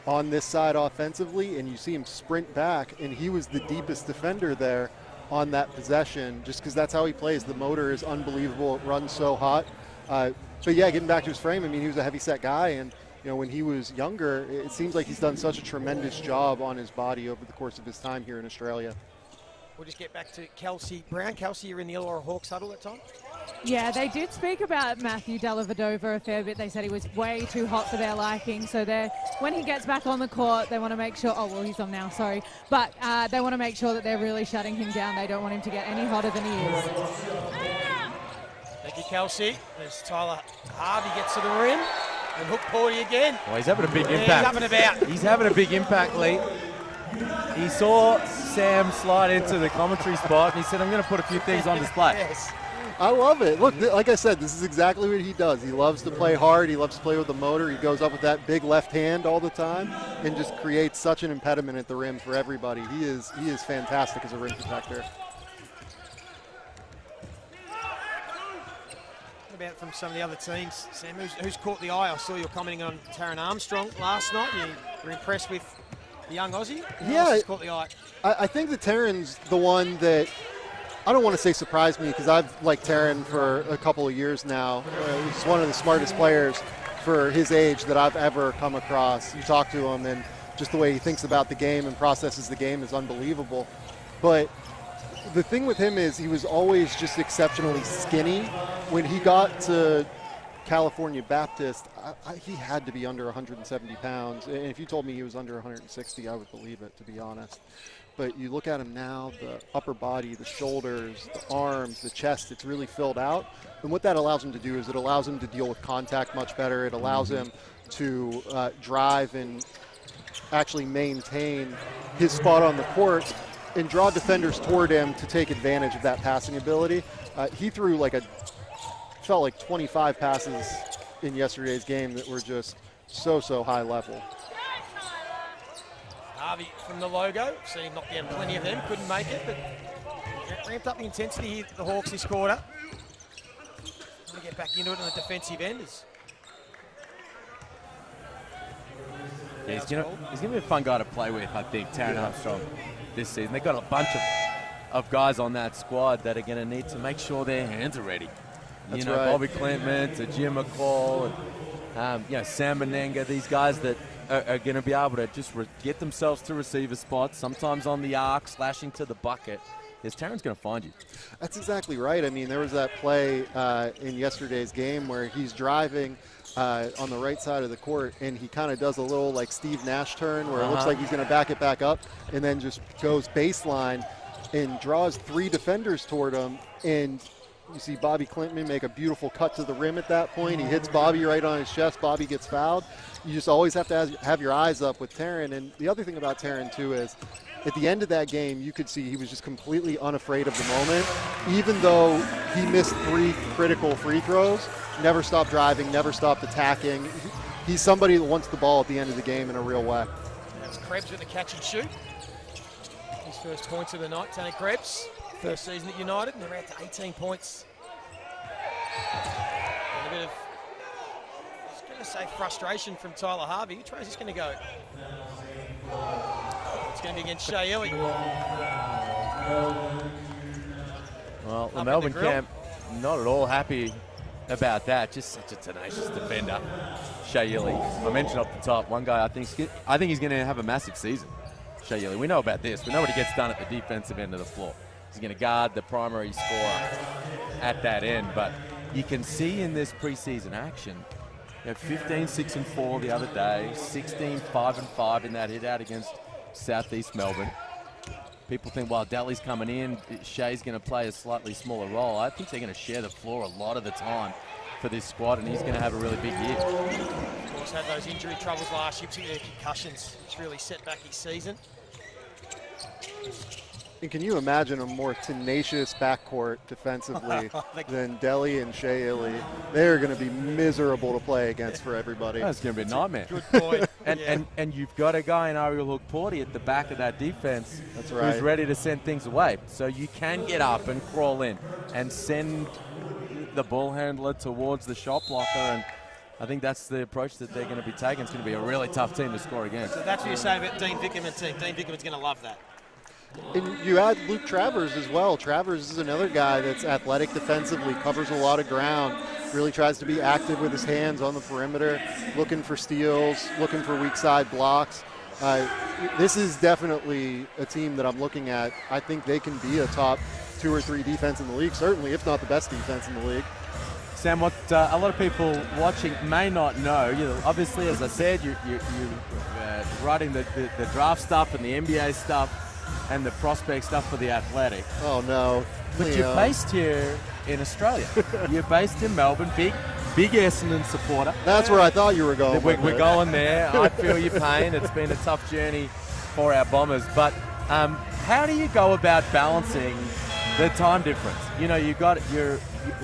on this side offensively, and you see him sprint back, and he was the deepest defender there on that possession just because that's how he plays. The motor is unbelievable. It runs so hot. But yeah, getting back to his frame, I mean, he was a heavy set guy, and when he was younger, it seems like he's done such a tremendous job on his body over the course of his time here in Australia. We'll just get back to Kelsey Brown. Kelsey, you're in the Illawarra Hawks huddle at time? Yeah, they did speak about Matthew Dellavedova a fair bit. They said he was way too hot for their liking. So when he gets back on the court, they want to make sure, he's on now, sorry. But they want to make sure that they're really shutting him down. They don't want him to get any hotter than he is. Thank you, Kelsey. As Tyler Harvey gets to the rim. And Hookporty again. Well, he's having a big impact. He's up and about. He's having a big impact, Lee. He saw Sam slide into the commentary spot, and he said, I'm going to put a few things on display. Yes. I love it. Look, like I said, this is exactly what he does. He loves to play hard. He loves to play with the motor. He goes up with that big left hand all the time and just creates such an impediment at the rim for everybody. He is fantastic as a rim protector. What about from some of the other teams? Sam, who's caught the eye? I saw you commenting on Taron Armstrong last night. You were impressed with the young Aussie? Who else has caught the eye? I think that Taron's the one that, I don't want to say surprised me because I've liked Taron for a couple of years now. He's one of the smartest players for his age that I've ever come across. You talk to him and just the way he thinks about the game and processes the game is unbelievable. But the thing with him is he was always just exceptionally skinny. When he got to California Baptist, he had to be under 170 pounds. And if you told me he was under 160, I would believe it, to be honest. But you look at him now, the upper body, the shoulders, the arms, the chest, it's really filled out. And what that allows him to do is it allows him to deal with contact much better. It allows him to drive and actually maintain his spot on the court and draw defenders toward him to take advantage of that passing ability. He threw felt like 25 passes in yesterday's game that were just so high level. Harvey from the logo, seen him knock down plenty of them, couldn't make it, but ramped up the intensity here for the Hawks this quarter. Want to get back into it on the defensive end. Yeah, he's going to be a fun guy to play with, I think, Taron Armstrong this season. They've got a bunch of guys on that squad that are going to need to make sure their hands are ready. That's right. right. Bobby Clement, Jim McCall, and Sam Menenga, these guys that are going to be able to just get themselves to receiver spots, sometimes on the arc, slashing to the bucket. Yes, Taron's going to find you. That's exactly right. I mean, there was that play in yesterday's game where he's driving on the right side of the court, and he kind of does a little like Steve Nash turn where it looks like he's going to back it back up and then just goes baseline and draws three defenders toward him. And you see Bobby Clinton make a beautiful cut to the rim at that point. He hits Bobby right on his chest. Bobby gets fouled. You just always have to have your eyes up with Taron. And the other thing about Taron, too, is at the end of that game, you could see he was just completely unafraid of the moment. Even though he missed 3 critical free throws, never stopped driving, never stopped attacking. He's somebody that wants the ball at the end of the game in a real way. That's Krebs with the catch and shoot. His first points of the night, Tony Krebs. First season at United, and they're out to 18 points. And a bit of, I was going to say frustration from Tyler Harvey. Which way is this going to go? It's going to be against Shea Ellie. Well, the Melbourne camp not at all happy about that. Just such a tenacious defender, Shea Ili. I mentioned off the top, one guy I think he's going to have a massive season. Shea Ili. We know about this. We know what he gets done at the defensive end of the floor. He's going to guard the primary scorer at that end. But you can see in this preseason action, 15, 6 and 4 the other day, 16, 5 and 5 in that hit out against Southeast Melbourne. People think, well, Daly's coming in, Shea's going to play a slightly smaller role. I think they're going to share the floor a lot of the time for this squad, and he's going to have a really big year. Of course, had those injury troubles last year, particularly the concussions, which really set back his season. And can you imagine a more tenacious backcourt defensively than Deli and Shea Ili? They're going to be miserable to play against for everybody. That's going to be a nightmare. Good point. and you've got a guy in Ariel Hook-Porty at the back of that defense. That's right. Who's ready to send things away. So you can get up and crawl in and send the ball handler towards the shot blocker, and I think that's the approach that they're going to be taking. It's going to be a really tough team to score against. So that's what you're saying about Dean Vickerman's team. Dean Vickerman's going to love that. And you add Luke Travers as well. Travers is another guy that's athletic defensively, covers a lot of ground, really tries to be active with his hands on the perimeter, looking for steals, looking for weak side blocks. This is definitely a team that I'm looking at. I think they can be a top 2 or 3 defense in the league, certainly, if not the best defense in the league. Sam, what a lot of people watching may not know, obviously, as I said, you're writing the draft stuff and the NBA stuff and the prospect stuff for The Athletic. Oh, no. But you're based here in Australia. You're based in Melbourne, big Essendon supporter. That's where I thought you were going. We're going there. I feel your pain. It's been a tough journey for our Bombers. But how do you go about balancing the time difference? You got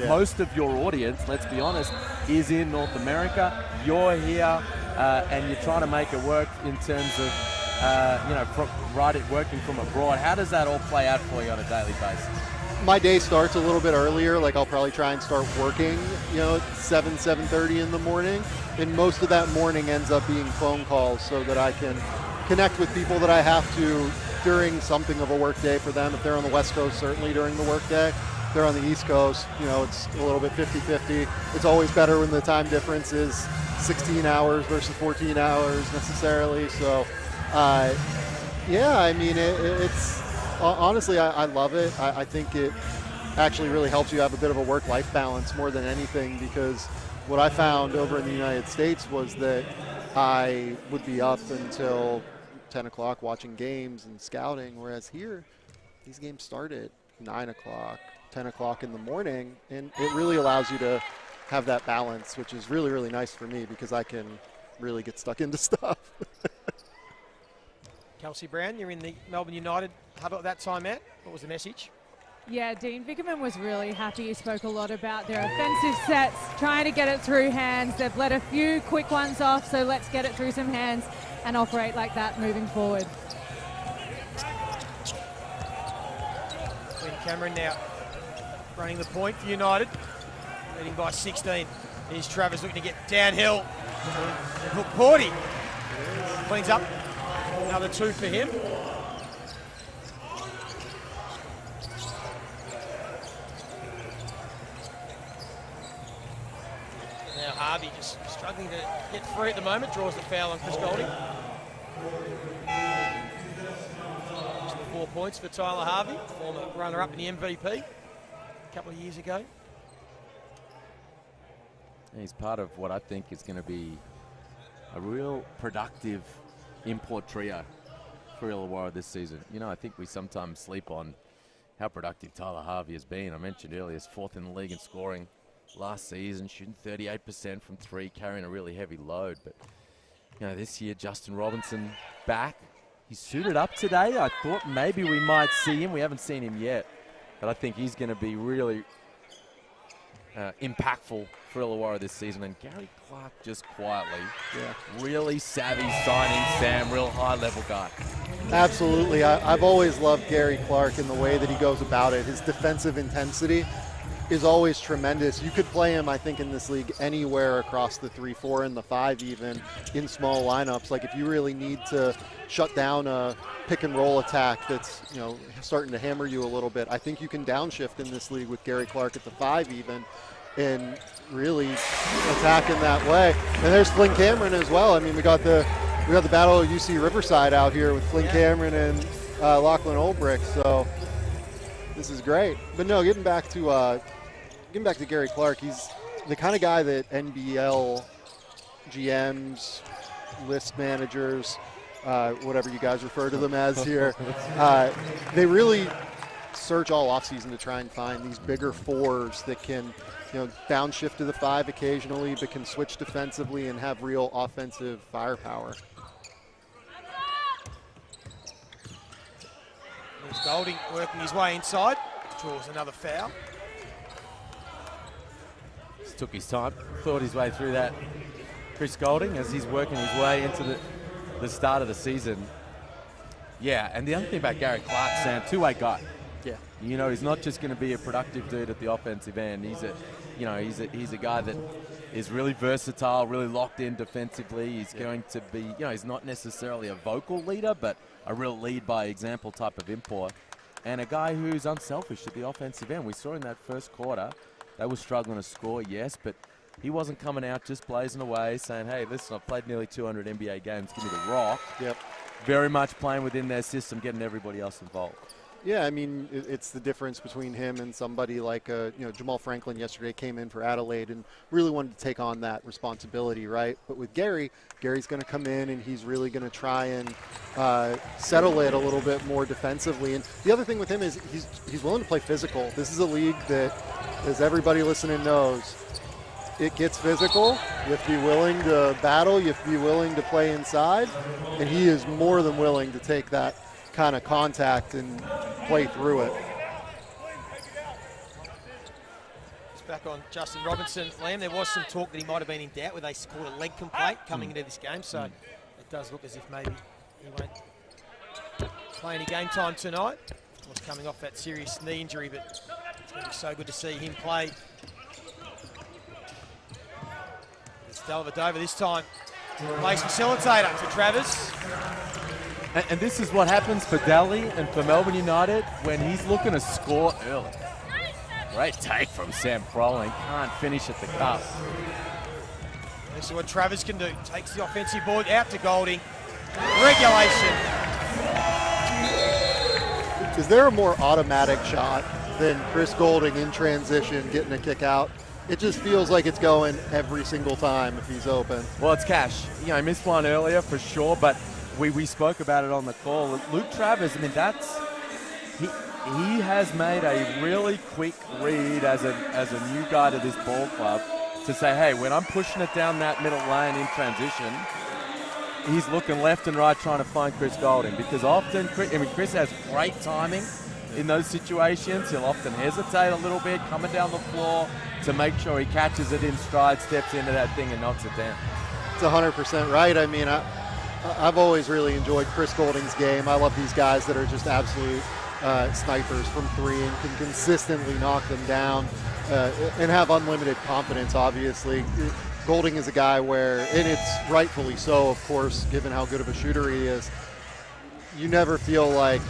most of your audience, let's be honest, is in North America. You're here, and you're trying to make it work in terms of working from abroad. How does that all play out for you on a daily basis? My day starts a little bit earlier. Like, I'll probably try and start working, at 7:30 in the morning. And most of that morning ends up being phone calls so that I can connect with people that I have to during something of a work day for them. If they're on the West Coast, certainly during the work day. If they're on the East Coast, it's a little bit 50-50. It's always better when the time difference is 16 hours versus 14 hours necessarily. So, it's honestly, I love it. I think it actually really helps you have a bit of a work-life balance more than anything, because what I found over in the United States was that I would be up until 10 o'clock watching games and scouting, whereas here, these games start at 9 o'clock, 10 o'clock in the morning, and it really allows you to have that balance, which is really, really nice for me because I can really get stuck into stuff. Kelsey Brown, you're in the Melbourne United hub at that time out. What was the message? Yeah, Dean Vickerman was really happy. He spoke a lot about their offensive sets, trying to get it through hands. They've let a few quick ones off, so let's get it through some hands and operate like that moving forward. Quinn Cameron now running the point for United, leading by 16. Here's Travers looking to get downhill. And Hook-Porty cleans up. Another 2 for him. Now Harvey just struggling to get free at the moment. Draws the foul on Chris Golding. Just 4 points for Tyler Harvey, former runner-up in the MVP a couple of years ago. He's part of what I think is going to be a real productive import trio for Illawarra this season. I think we sometimes sleep on how productive Tyler Harvey has been. I mentioned earlier, he's 4th in the league in scoring last season, shooting 38% from 3, carrying a really heavy load. But, this year, Justin Robinson back. He suited up today. I thought maybe we might see him. We haven't seen him yet. But I think he's going to be really impactful for Illawarra this season. And Gary Clark just quietly, really savvy signing, Sam, real high-level guy. Absolutely. I've always loved Gary Clark in the way that he goes about it. His defensive intensity is always tremendous. You could play him, I think, in this league anywhere across the 3, 4, and the 5 even, in small lineups. Like, if you really need to shut down a pick-and-roll attack that's, starting to hammer you a little bit, I think you can downshift in this league with Gary Clark at the 5 even. and really attack in that way. And there's Flynn Cameron as well. I mean, we got the battle of UC Riverside out here with Flynn Cameron and Lachlan Olbrich. So this is great. But no, getting back to Gary Clark, he's the kind of guy that NBL GMs, list managers, whatever you guys refer to them as here, they really search all offseason to try and find these bigger fours that can, downshift to the 5 occasionally, but can switch defensively and have real offensive firepower. There's Golding working his way inside, draws another foul. Just took his time, thought his way through that. Chris Golding, as he's working his way into the start of the season. Yeah, and the other thing about Gary Clark, Sam, two-way guy. Yeah. He's not just going to be a productive dude at the offensive end. He's a guy that is really versatile, really locked in defensively. He's going to be, he's not necessarily a vocal leader, but a real lead by example type of import. And a guy who's unselfish at the offensive end. We saw in that first quarter, they were struggling to score, yes, but he wasn't coming out just blazing away saying, hey, listen, I've played nearly 200 NBA games, give me the rock. Yep. Very much playing within their system, getting everybody else involved. Yeah, I mean, it's the difference between him and somebody like, Jamal Franklin yesterday came in for Adelaide and really wanted to take on that responsibility, right? But with Gary's going to come in and he's really going to try and settle it a little bit more defensively. And the other thing with him is he's willing to play physical. This is a league that, as everybody listening knows, it gets physical. You have to be willing to battle. You have to be willing to play inside. And he is more than willing to take that kind of contact and play through it. It's back on Justin Robinson. Liam, there was some talk that he might have been in doubt where they scored a leg complaint coming into this game, so it does look as if maybe he won't play any game time tonight. Of course, coming off that serious knee injury, but it's going to be so good to see him play. It's Dellavedova this time. Place facilitator for Travers. And this is what happens for Daly and for Melbourne United when he's looking to score early. Great take from Sam Froling. Can't finish at the cup. This is what Travers can do. Takes the offensive board out to Golding. Regulation. Is there a more automatic shot than Chris Golding in transition getting a kick out? It just feels like it's going every single time if he's open. Well, it's cash. He missed one earlier for sure, but we spoke about it on the call. Luke Travers, I mean, he has made a really quick read as a new guy to this ball club to say, hey, when I'm pushing it down that middle lane in transition, he's looking left and right trying to find Chris Golding, because often, Chris has great timing in those situations. He'll often hesitate a little bit coming down the floor to make sure he catches it in stride, steps into that thing and knocks it down. It's 100% right. I mean, I've always really enjoyed Chris Golding's game. I love these guys that are just absolute snipers from three and can consistently knock them down and have unlimited confidence, obviously. Golding is a guy where, and it's rightfully so, of course, given how good of a shooter he is, you never feel like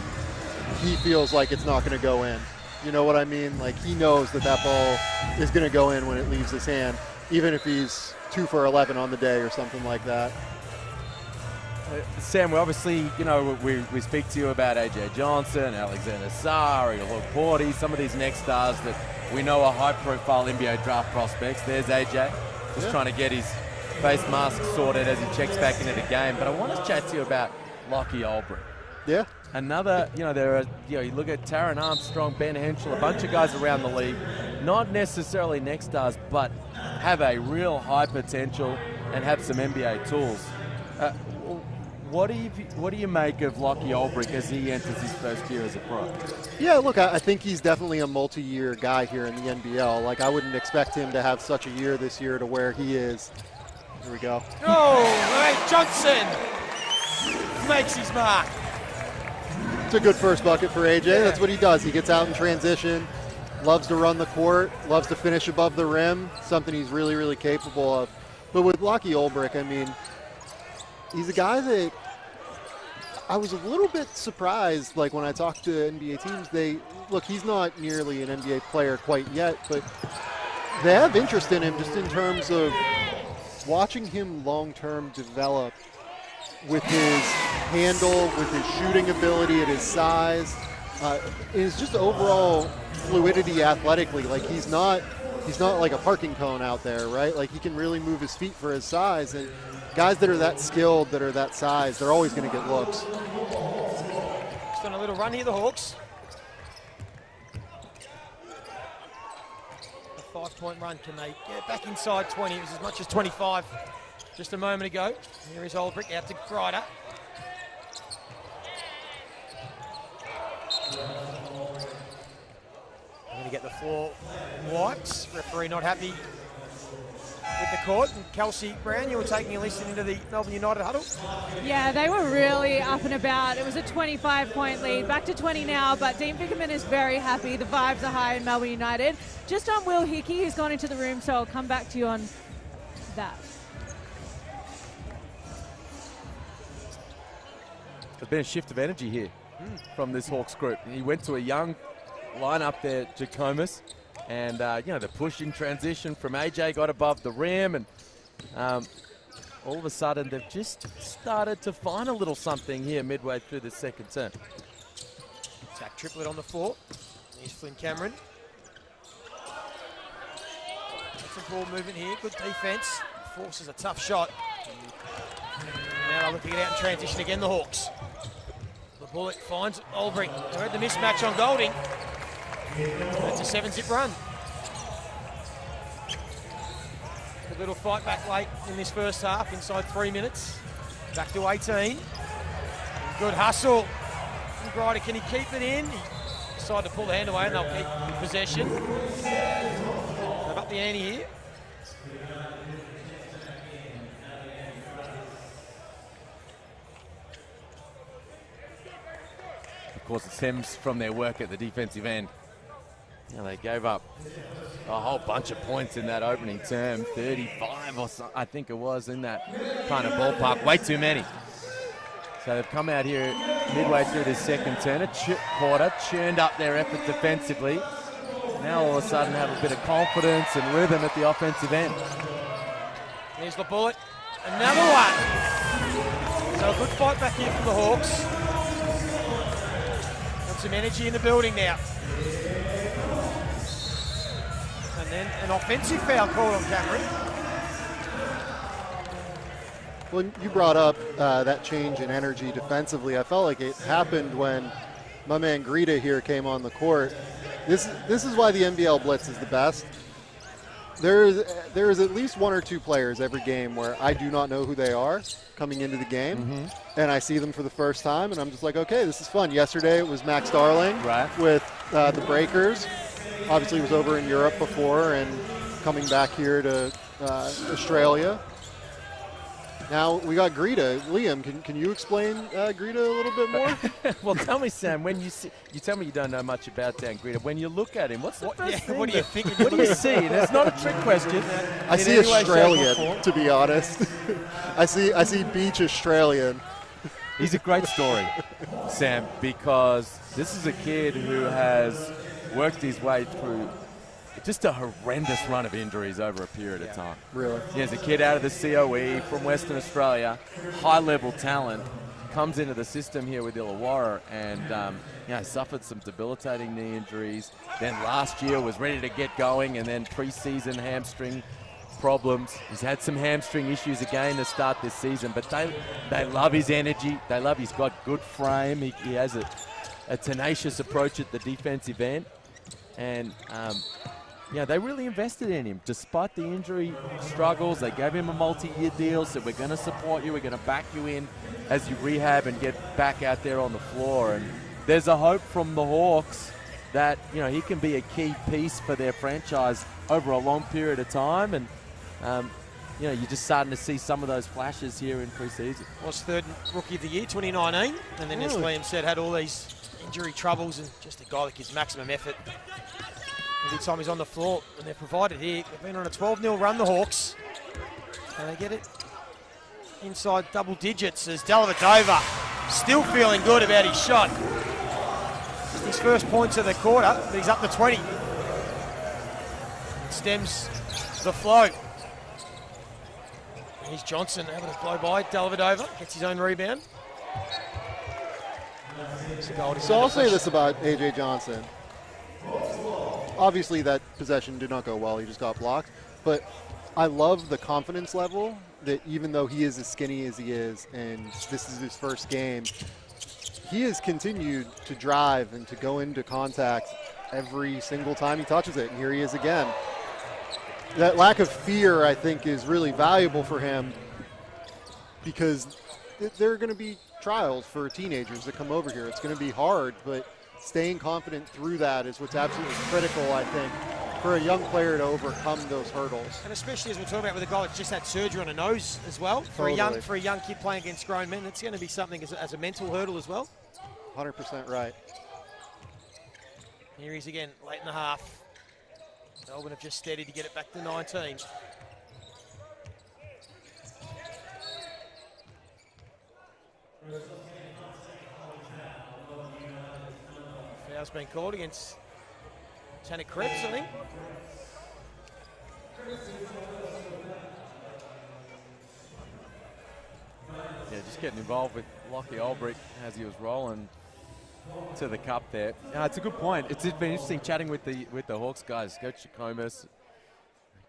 he feels like it's not going to go in. You know what I mean? Like, he knows that ball is going to go in when it leaves his hand, even if he's 2 for 11 on the day or something like that. Sam, we obviously, we speak to you about AJ Johnson, Alexander Sarr, Luke Porty, some of these next stars that we know are high-profile NBA draft prospects. There's AJ, just trying to get his face mask sorted as he checks back into the game. But I want to chat to you about Lockie Olbrich. Yeah. Another, there are, you look at Taron Armstrong, Ben Henschel, a bunch of guys around the league, not necessarily next stars, but have a real high potential and have some NBA tools. What do you make of Lockie Olbrich as he enters his first year as a pro? Yeah, look, I think he's definitely a multi-year guy here in the NBL. Like, I wouldn't expect him to have such a year this year to where he is. Here we go. Oh, right, Johnson makes his mark. It's a good first bucket for AJ. That's what he does. He gets out in transition, loves to run the court, loves to finish above the rim, something he's really, really capable of. But with Lockie Olbrich, I mean, he's a guy that I was a little bit surprised, like when I talked to NBA teams, he's not nearly an NBA player quite yet, but They have interest in him just in terms of watching him long-term develop with his handle, with his shooting ability, at his size, is just overall fluidity athletically. Like he's not like a parking cone out there, right? Like he can really move his feet for his size, and guys that are that skilled, that are that size, they're always going to get looks. Just on a little run here, the Hawks. A 5-point run, can they get back inside 20? It was as much as 25 just a moment ago. Here is Olbrich out to Grider. Going to get the floor wiped. Referee not happy with the court. And Kelsey Brown, you were taking a listen into the Melbourne United huddle. Yeah, they were really up and about. It was a 25-point lead, back to 20 now, but Dean Vickerman is very happy. The vibes are high in Melbourne United. Just on Will Hickey, who's gone into the room, so I'll come back to you on that. There's been a shift of energy here from this Hawks group. He went to a young lineup there, Jacomas, and the push in transition from AJ got above the rim, and all of a sudden they've just started to find a little something here midway through the second term. Zach Triplett on the floor. Here's Flynn Cameron. Some ball movement here, good defense. Forces a tough shot. Now they're looking it out in transition again, the Hawks. The bullet finds Olbrich. They had the mismatch on Golding. That's a 7-zip run. A little fight back late in this first half, inside 3 minutes. Back to 18. Good hustle. Grider, can he keep it in? He decided to pull the hand away and they'll keep possession. They've upped the ante here. Of course, it stems from their work at the defensive end. They gave up a whole bunch of points in that opening term, 35 or so, I think it was, in that kind of ballpark, way too many. So they've come out here midway through this second quarter, churned up their effort defensively. Now all of a sudden have a bit of confidence and rhythm at the offensive end. Here's the bullet, another one. So a good fight back here from the Hawks. Got some energy in the building now. And then an offensive foul called on Cameron. Well, you brought up that change in energy defensively. I felt like it happened when my man Greta here came on the court. This is why the NBL Blitz is the best. There is at least one or two players every game where I do not know who they are coming into the game, and I see them for the first time, and I'm just like, okay, this is fun. Yesterday it was Max Darling with the Breakers. Obviously he was over in Europe before and coming back here to Australia. Now we got Greta. Liam, can you explain Greta a little bit more? Well, tell me, Sam, when you tell me you don't know much about Dan Greta. When you look at him, what's the first thing? What do you think? What do you see? And it's not a trick question. I see Australian, to be honest. I see beach Australian. He's a great story, Sam, because this is a kid who has worked his way through just a horrendous run of injuries over a period of time. Really? He's a kid out of the COE from Western Australia, high-level talent, comes into the system here with Illawarra and suffered some debilitating knee injuries. Then last year was ready to get going, and then preseason hamstring problems. He's had some hamstring issues again to start this season, but they love his energy. They love he's got good frame. He has a tenacious approach at the defensive end, and they really invested in him. Despite the injury struggles, they gave him a multi-year deal, said we're going to support you, we're going to back you in as you rehab and get back out there on the floor. And there's a hope from the Hawks that he can be a key piece for their franchise over a long period of time. And you're just starting to see some of those flashes here in preseason. Was third rookie of the year, 2019, and then as Liam said, had all these injury troubles, and just a guy that gives maximum effort every time he's on the floor, and they're provided here. They've been on a 12-0 run, the Hawks. And they get it inside double digits as Dellavedova still feeling good about his shot. Just his first points of the quarter, but he's up to 20. stems the flow. Here's Johnson able to blow by. Dellavedova gets his own rebound. So I'll say this about A.J. Johnson. Obviously that possession did not go well. He just got blocked. But I love the confidence level that even though he is as skinny as he is and this is his first game, he has continued to drive and to go into contact every single time he touches it. And here he is again. That lack of fear, I think, is really valuable for him because there are going to be trials for teenagers that come over here. It's going to be hard, but staying confident through that is what's absolutely critical, I think, for a young player to overcome those hurdles. And especially as we're talking about with a guy that's just had surgery on a nose as well. Totally. For a young kid playing against grown men, it's going to be something as a mental hurdle as well. 100% right. Here he is again, late in the half. Melbourne have just steadied to get it back to 19. Foul's been called against Tanner Krebs, I think. Yeah, just getting involved with Lockie Olbrich as he was rolling to the cup there. It's a good point. It's been interesting chatting with the Hawks guys, Coach Jackomas,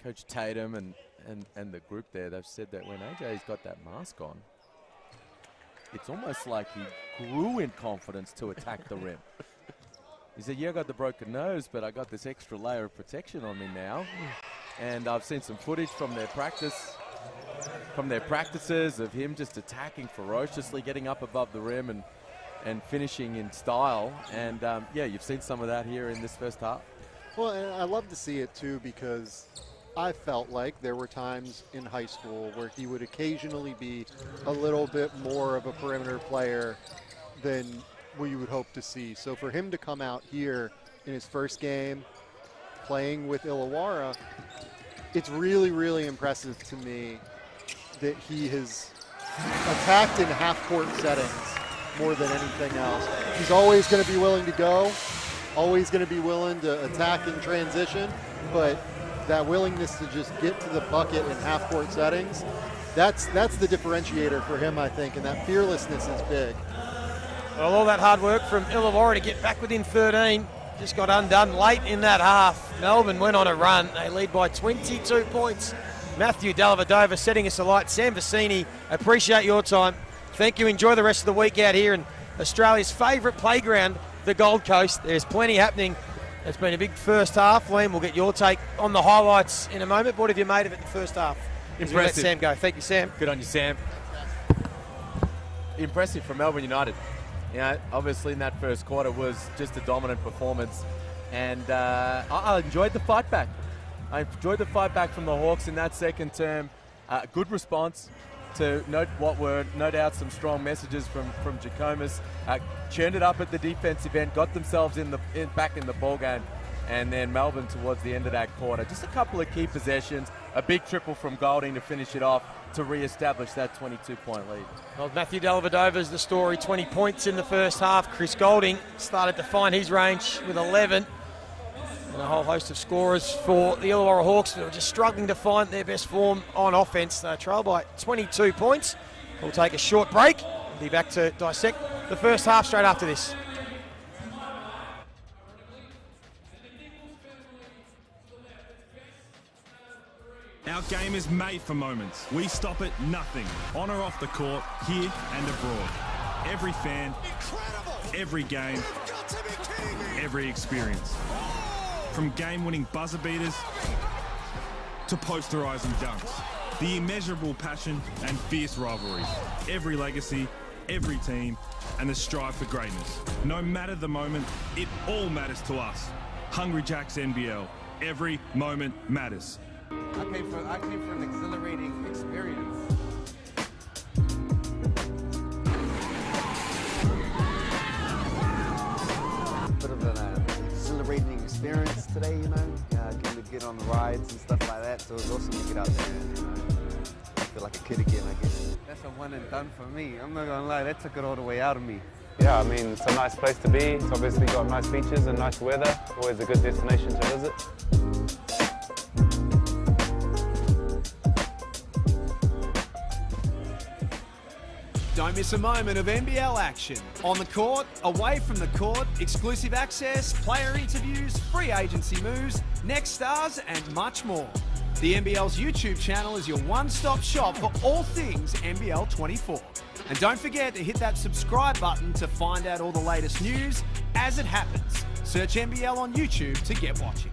Coach Tatum, and the group there. They've said that when AJ's got that mask on, it's almost like he grew in confidence to attack the rim. He said, yeah, I got the broken nose, but I got this extra layer of protection on me now. And I've seen some footage from their practices of him just attacking ferociously, getting up above the rim and finishing in style. And yeah, you've seen some of that here in this first half. Well, and I love to see it too because I felt like there were times in high school where he would occasionally be a little bit more of a perimeter player than we would hope to see. So for him to come out here in his first game playing with Illawarra, it's really, really impressive to me that he has attacked in half-court settings more than anything else. He's always going to be willing to go, always going to be willing to attack in transition, but that willingness to just get to the bucket in half-court settings, that's the differentiator for him, I think, and that fearlessness is big. Well, all that hard work from Illawarra to get back within 13 just got undone late in that half. Melbourne went on a run. They lead by 22 points. Matthew Dellavedova setting us alight. Sam Vicini, appreciate your time. Thank you. Enjoy the rest of the week out here in Australia's favourite playground, the Gold Coast. There's plenty happening. It's been a big first half. Liam, we'll get your take on the highlights in a moment. What have you made of it in the first half? Impressive. Let Sam go. Thank you, Sam. Good on you, Sam. Impressive from Melbourne United. You know, obviously in that first quarter was just a dominant performance. And I enjoyed the fight back. I enjoyed the fight back from the Hawks in that second term. Good response to what were no doubt some strong messages from Jackomas. Churned it up at the defensive end, got themselves back in the ball game. And then Melbourne towards the end of that quarter. Just a couple of key possessions, a big triple from Golding to finish it off to re-establish that 22-point lead. Well, Matthew Dellavedova's the story, 20 points in the first half. Chris Golding started to find his range with 11. And a whole host of scorers for the Illawarra Hawks that were just struggling to find their best form on offense. They trail by 22 points. We'll take a short break. We'll be back to dissect the first half straight after this. Our game is made for moments. We stop at nothing, on or off the court, here and abroad. Every fan, every game, every experience. From game-winning buzzer beaters to posterizing dunks. The immeasurable passion and fierce rivalries. Every legacy, every team, and the strive for greatness. No matter the moment, it all matters to us. Hungry Jacks NBL. Every moment matters. I came for an exhilarating experience. Bit of an exhilarating experience today, you know. Getting to get on the rides and stuff like that. So it was awesome to get out there and, you know, I feel like a kid again, I guess. That's a one and done for me. I'm not gonna lie, that took it all the way out of me. Yeah, I mean, it's a nice place to be. It's obviously got nice beaches and nice weather. Always a good destination to visit. Don't miss a moment of NBL action. On the court, away from the court, exclusive access, player interviews, free agency moves, next stars, and much more. The NBL's YouTube channel is your one-stop shop for all things NBL 24. And don't forget to hit that subscribe button to find out all the latest news as it happens. Search NBL on YouTube to get watching.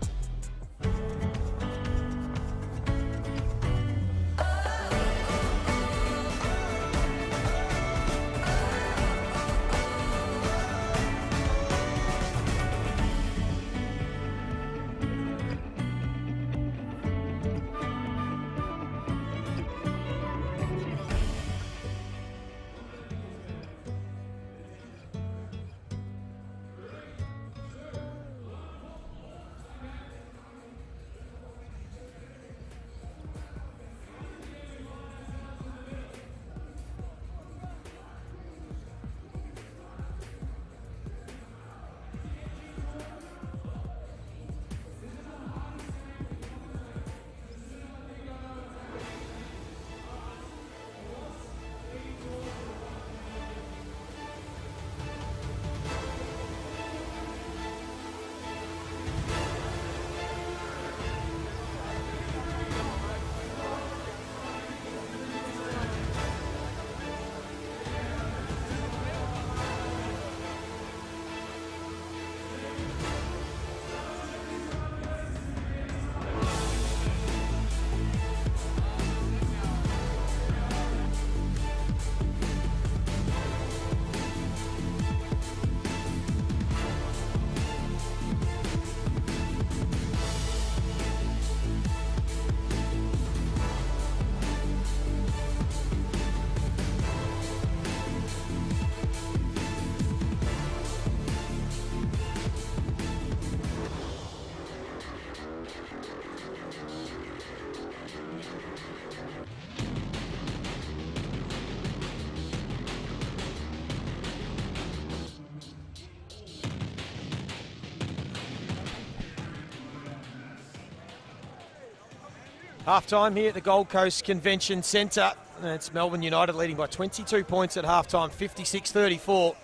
Half-time here at the Gold Coast Convention Centre. It's Melbourne United leading by 22 points at half-time, 56-34.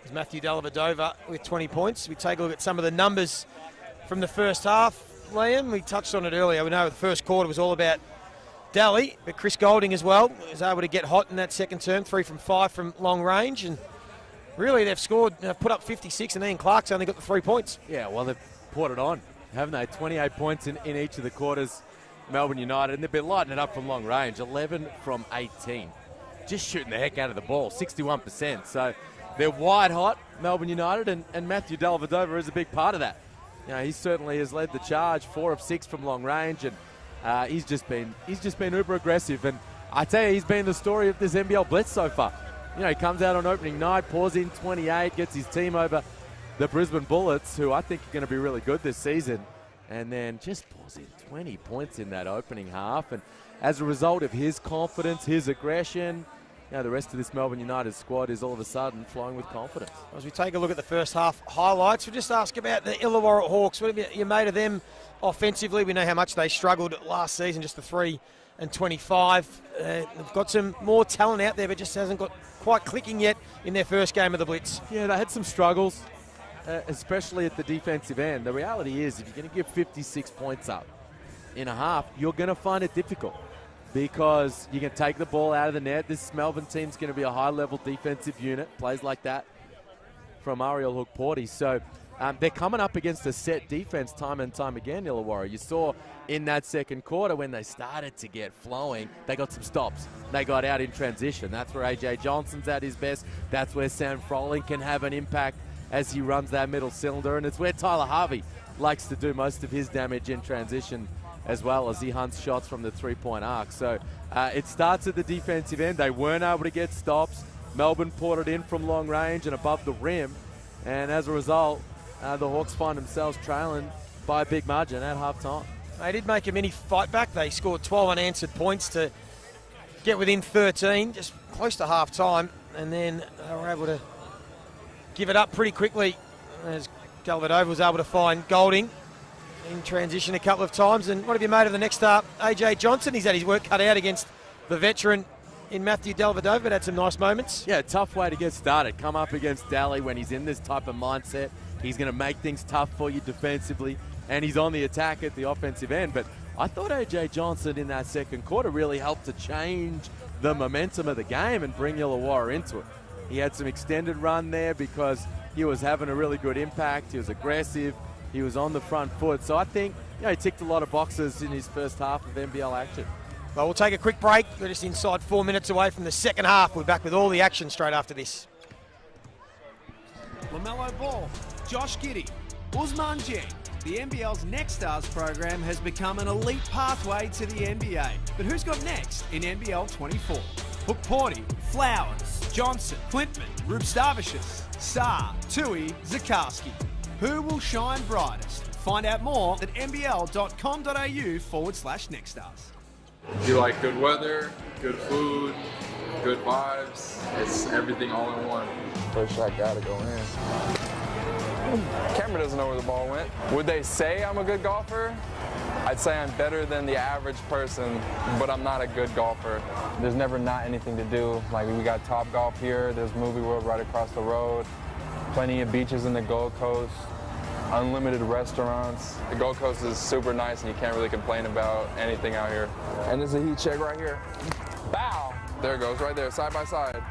It's Matthew Dellavedova with 20 points. We take a look at some of the numbers from the first half. Liam, we touched on it earlier. We know the first quarter was all about Daly, but Chris Golding as well was able to get hot in that second term, 3 from 5 from long range. And really, they've put up 56, and Ian Clark's only got the 3 points. Yeah, well, they've poured it on, haven't they? 28 points in each of the quarters. Melbourne United, and they've been lighting it up from long range, 11 from 18. Just shooting the heck out of the ball, 61%. So they're wide hot, Melbourne United, and Matthew Dellavedova is a big part of that. You know, he certainly has led the charge, 4 of 6 from long range, and he's just been uber aggressive. And I tell you, he's been the story of this NBL Blitz so far. You know, he comes out on opening night, pours in 28, gets his team over the Brisbane Bullets, who I think are going to be really good this season, and then just pours in 20 points in that opening half. And as a result of his confidence, his aggression, you know, the rest of this Melbourne United squad is all of a sudden flowing with confidence. As we take a look at the first half highlights, we'll just ask about the Illawarra Hawks. What have you made of them offensively? We know how much they struggled last season, just the 3 and 25. They've got some more talent out there, but just hasn't got quite clicking yet in their first game of the Blitz. Yeah, they had some struggles, especially at the defensive end. The reality is, if you're going to give 56 points up in a half, you're going to find it difficult because you can take the ball out of the net. This Melbourne team's going to be a high-level defensive unit, plays like that from Ariel Hook-Porty. So they're coming up against a set defense time and time again, Illawarra. You saw in that second quarter when they started to get flowing, they got some stops. They got out in transition. That's where AJ Johnson's at his best. That's where Sam Froling can have an impact as he runs that middle cylinder, and it's where Tyler Harvey likes to do most of his damage in transition as well as he hunts shots from the three-point arc. So it starts at the defensive end. They weren't able to get stops. Melbourne poured it in from long range and above the rim, and as a result, the Hawks find themselves trailing by a big margin at halftime. They did make a mini fight back. They scored 12 unanswered points to get within 13, just close to half-time, and then they were able to give it up pretty quickly as Dellavedova was able to find Golding in transition a couple of times. And what have you made of the next start? AJ Johnson, he's had his work cut out against the veteran in Matthew Dellavedova, but had some nice moments. Yeah, tough way to get started. Come up against Daly when he's in this type of mindset. He's going to make things tough for you defensively, and he's on the attack at the offensive end. But I thought A.J. Johnson in that second quarter really helped to change the momentum of the game and bring Illawarra into it. He had some extended run there because he was having a really good impact. He was aggressive. He was on the front foot. So I think he ticked a lot of boxes in his first half of NBL action. Well, we'll take a quick break. We're just inside 4 minutes away from the second half. We're back with all the action straight after this. LaMelo Ball, Josh Giddey, Usman Jeng. The NBL's Next Stars program has become an elite pathway to the NBA. But who's got next in NBL 24? Hook Porty, Flowers, Johnson, Clintman, Rubstavicius, Saar, Tui, Zakarski. Who will shine brightest? Find out more at nbl.com.au/nextstars. You like good weather, good food, good vibes. It's everything all in one. First shot gotta go in. Camera doesn't know where the ball went. Would they say I'm a good golfer? I'd say I'm better than the average person, but I'm not a good golfer. There's never not anything to do. Like, we got Top Golf here, there's Movie World right across the road, plenty of beaches in the Gold Coast, unlimited restaurants. The Gold Coast is super nice and you can't really complain about anything out here. And there's a heat check right here. Bow! There it goes, right there, side by side.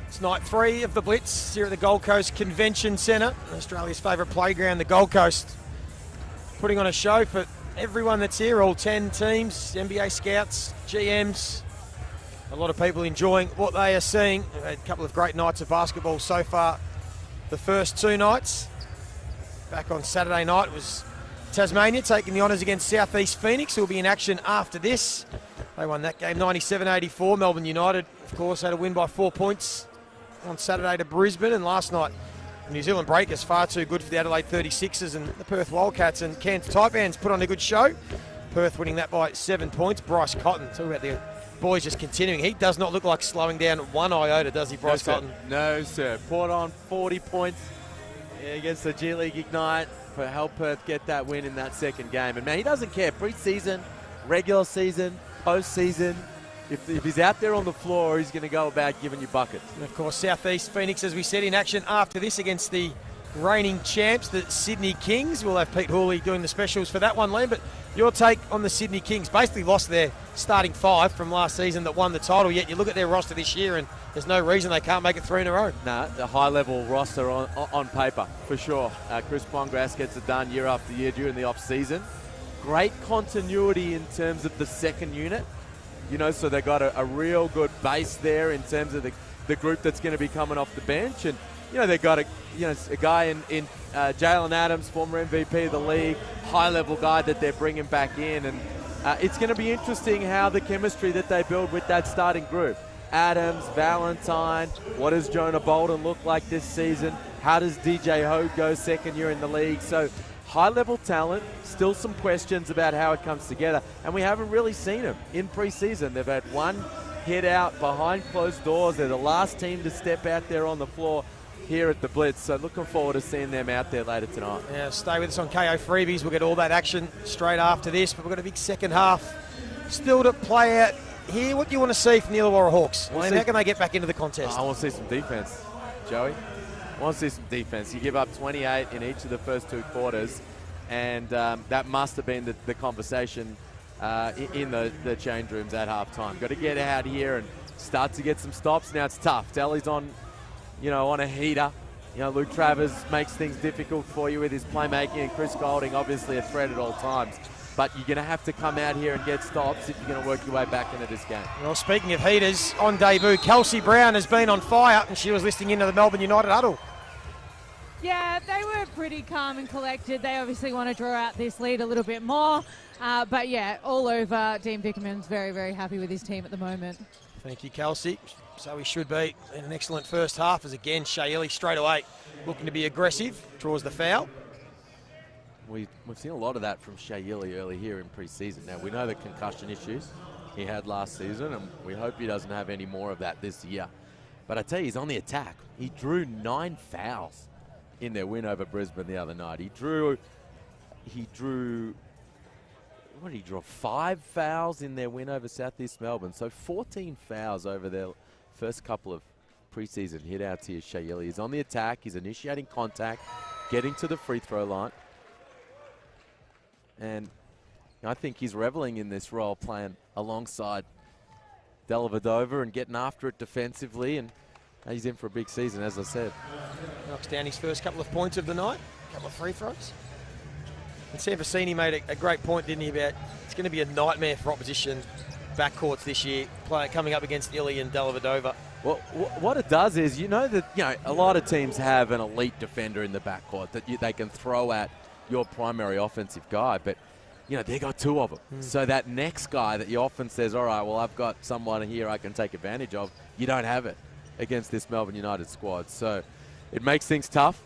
It's night 3 of the Blitz here at the Gold Coast Convention Centre, Australia's favourite playground, the Gold Coast. Putting on a show for everyone that's here, all 10 teams, NBA scouts, GMs, a lot of people enjoying what they are seeing. We've had a couple of great nights of basketball so far. The first 2 nights, back on Saturday night, was Tasmania taking the honours against Southeast Phoenix, who will be in action after this. They won that game 97-84. Melbourne United, of course, had a win by 4 points on Saturday to Brisbane, and last night New Zealand Breakers far too good for the Adelaide 36ers and the Perth Wildcats, and Cairns Taipans put on a good show. Perth winning that by 7 points. Bryce Cotton, talk about the boys just continuing. He does not look like slowing down one iota, does he, Bryce Cotton? No, sir. Poured on 40 points against the G League Ignite for help Perth get that win in that second game. And man, he doesn't care. Pre-season, regular season, post-season. If he's out there on the floor, he's going to go about giving you buckets. And of course, Southeast Phoenix, as we said, in action after this against the reigning champs, the Sydney Kings. We'll have Pete Hawley doing the specials for that one, Liam. But your take on the Sydney Kings? Basically lost their starting 5 from last season that won the title, yet you look at their roster this year and there's no reason they can't make it 3 in a row. No, the high-level roster on paper, for sure. Chris Pongrass gets it done year after year during the off-season. Great continuity in terms of the second unit. You know, so they got a real good base there in terms of the group that's going to be coming off the bench. And, you know, they got a guy in Jalen Adams, former MVP of the league, high-level guy that they're bringing back in. And it's going to be interesting how the chemistry that they build with that starting group. Adams, Valentine, what does Jonah Bolden look like this season? How does DJ Hogue go second year in the league? So high-level talent, still some questions about how it comes together, and we haven't really seen them in pre-season. They've had one hit out behind closed doors. They're the last team to step out there on the floor here at the Blitz, so looking forward to seeing them out there later tonight. Yeah, stay with us on KO Freebies. We'll get all that action straight after this, but we've got a big second half still to play out here. What do you want to see from the Illawarra Hawks? How can they get back into the contest? I want to see some defense, Joey. I want to see some defense. You give up 28 in each of the first 2 quarters, and that must have been the conversation in the change rooms at halftime. Got to get out here and start to get some stops. Now it's tough. Delly's on a heater. You know, Luke Travers makes things difficult for you with his playmaking, and Chris Golding obviously a threat at all times. but you're going to have to come out here and get stops if you're going to work your way back into this game. Well, speaking of heaters, on debut, Kelsey Brown has been on fire, and she was listening into the Melbourne United huddle. Yeah, they were pretty calm and collected. They obviously want to draw out this lead a little bit more. But yeah, all over, Dean Vickerman's very, very happy with his team at the moment. Thank you, Kelsey. So he should be in an excellent first half, as again, Shayeli straight away looking to be aggressive, draws the foul. We've seen a lot of that from Shayeli early here in pre-season. Now, we know the concussion issues he had last season, and we hope he doesn't have any more of that this year. But I tell you, he's on the attack. He drew 9 fouls in their win over Brisbane the other night. He drew, what did he draw? 5 fouls in their win over Southeast Melbourne. So 14 fouls over their first couple of preseason hit-outs here. Shayeli is on the attack. He's initiating contact, getting to the free throw line. And I think he's reveling in this role, playing alongside Dellavedova and getting after it defensively. And he's in for a big season, as I said. Knocks down his first couple of points of the night, a couple of free throws. And Sanfacini made a great point, didn't he, about it's going to be a nightmare for opposition backcourts this year, coming up against Illy and Dellavedova. Well, what it does is, you know that a lot of teams have an elite defender in the backcourt that they can throw at your primary offensive guy, but they got 2 of them. So that next guy that you often says, all right, well, I've got someone here I can take advantage of, you don't have it against this Melbourne United squad. So it makes things tough.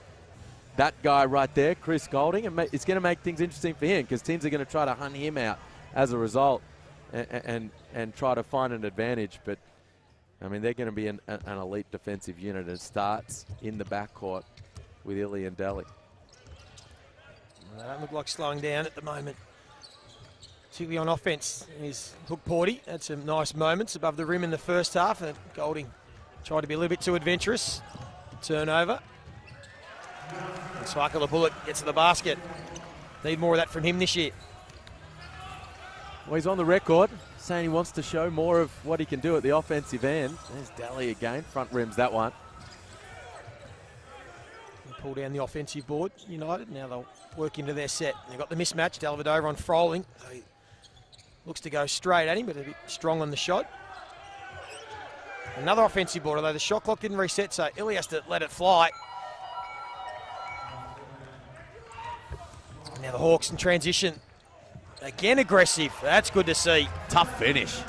That guy right there, Chris Golding, it's going to make things interesting for him because teams are going to try to hunt him out as a result and try to find an advantage. But, I mean, they're going to be an elite defensive unit. It starts in the backcourt with Illy and Delhi. They don't look like slowing down at the moment. Particularly on offense, is Hook Porty had some nice moments above the rim in the first half, and Golding tried to be a little bit too adventurous. Turnover. And Swakala Bullock gets to the basket. Need more of that from him this year. Well, he's on the record saying he wants to show more of what he can do at the offensive end. There's Daly again, front rims that one. Pull down the offensive board, United. Now they'll work into their set. They've got the mismatch. Dellavedova on Froling. So he looks to go straight at him, but a bit strong on the shot. Another offensive board, although the shot clock didn't reset, so Illy has to let it fly. Now the Hawks in transition. Again aggressive. That's good to see. Tough finish.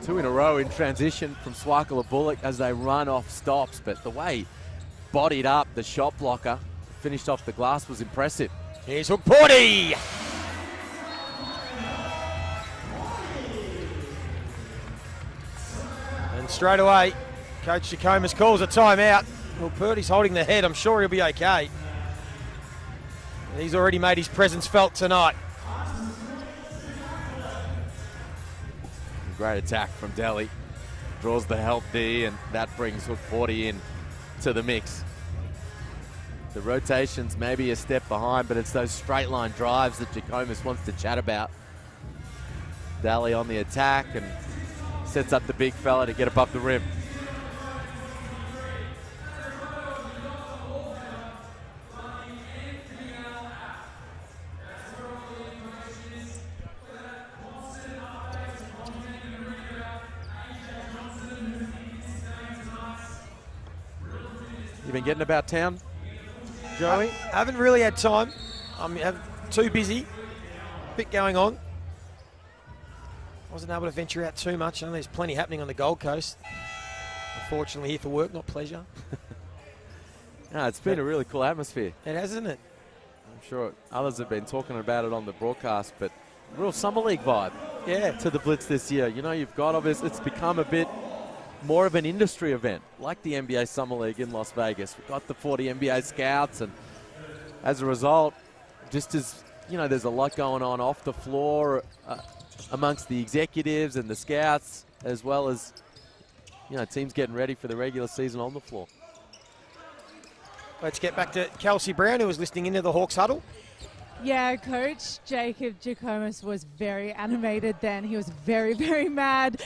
2 in a row in transition from Swakala Bullock as they run off stops, but the way bodied up the shot blocker, finished off the glass was impressive. Here's Hook Porty. And straight away, Coach Jackomas calls a timeout. Well, Purdy's holding the head. I'm sure he'll be okay. And he's already made his presence felt tonight. Great attack from Delhi. Draws the help D, and that brings Hook Porty in to the mix. The rotations maybe a step behind, but it's those straight line drives that Jackomas wants to chat about. Daly on the attack and sets up the big fella to get above the rim. You been getting about town, Joey? I haven't really had time. I'm too busy. A bit going on. Wasn't able to venture out too much. I know there's plenty happening on the Gold Coast. Unfortunately here for work, not pleasure. No, it's been a really cool atmosphere. It has, isn't it? I'm sure others have been talking about it on the broadcast, but real Summer League vibe to the Blitz this year. You've got, obviously, it's become a bit more of an industry event, like the NBA Summer League in Las Vegas. We've got the 40 NBA scouts, and as a result, just as, there's a lot going on off the floor amongst the executives and the scouts, as well as, teams getting ready for the regular season on the floor. Let's get back to Kelsey Brown, who was listening into the Hawks huddle. Yeah, Coach Jacob Jackomas was very animated then. He was very, very mad.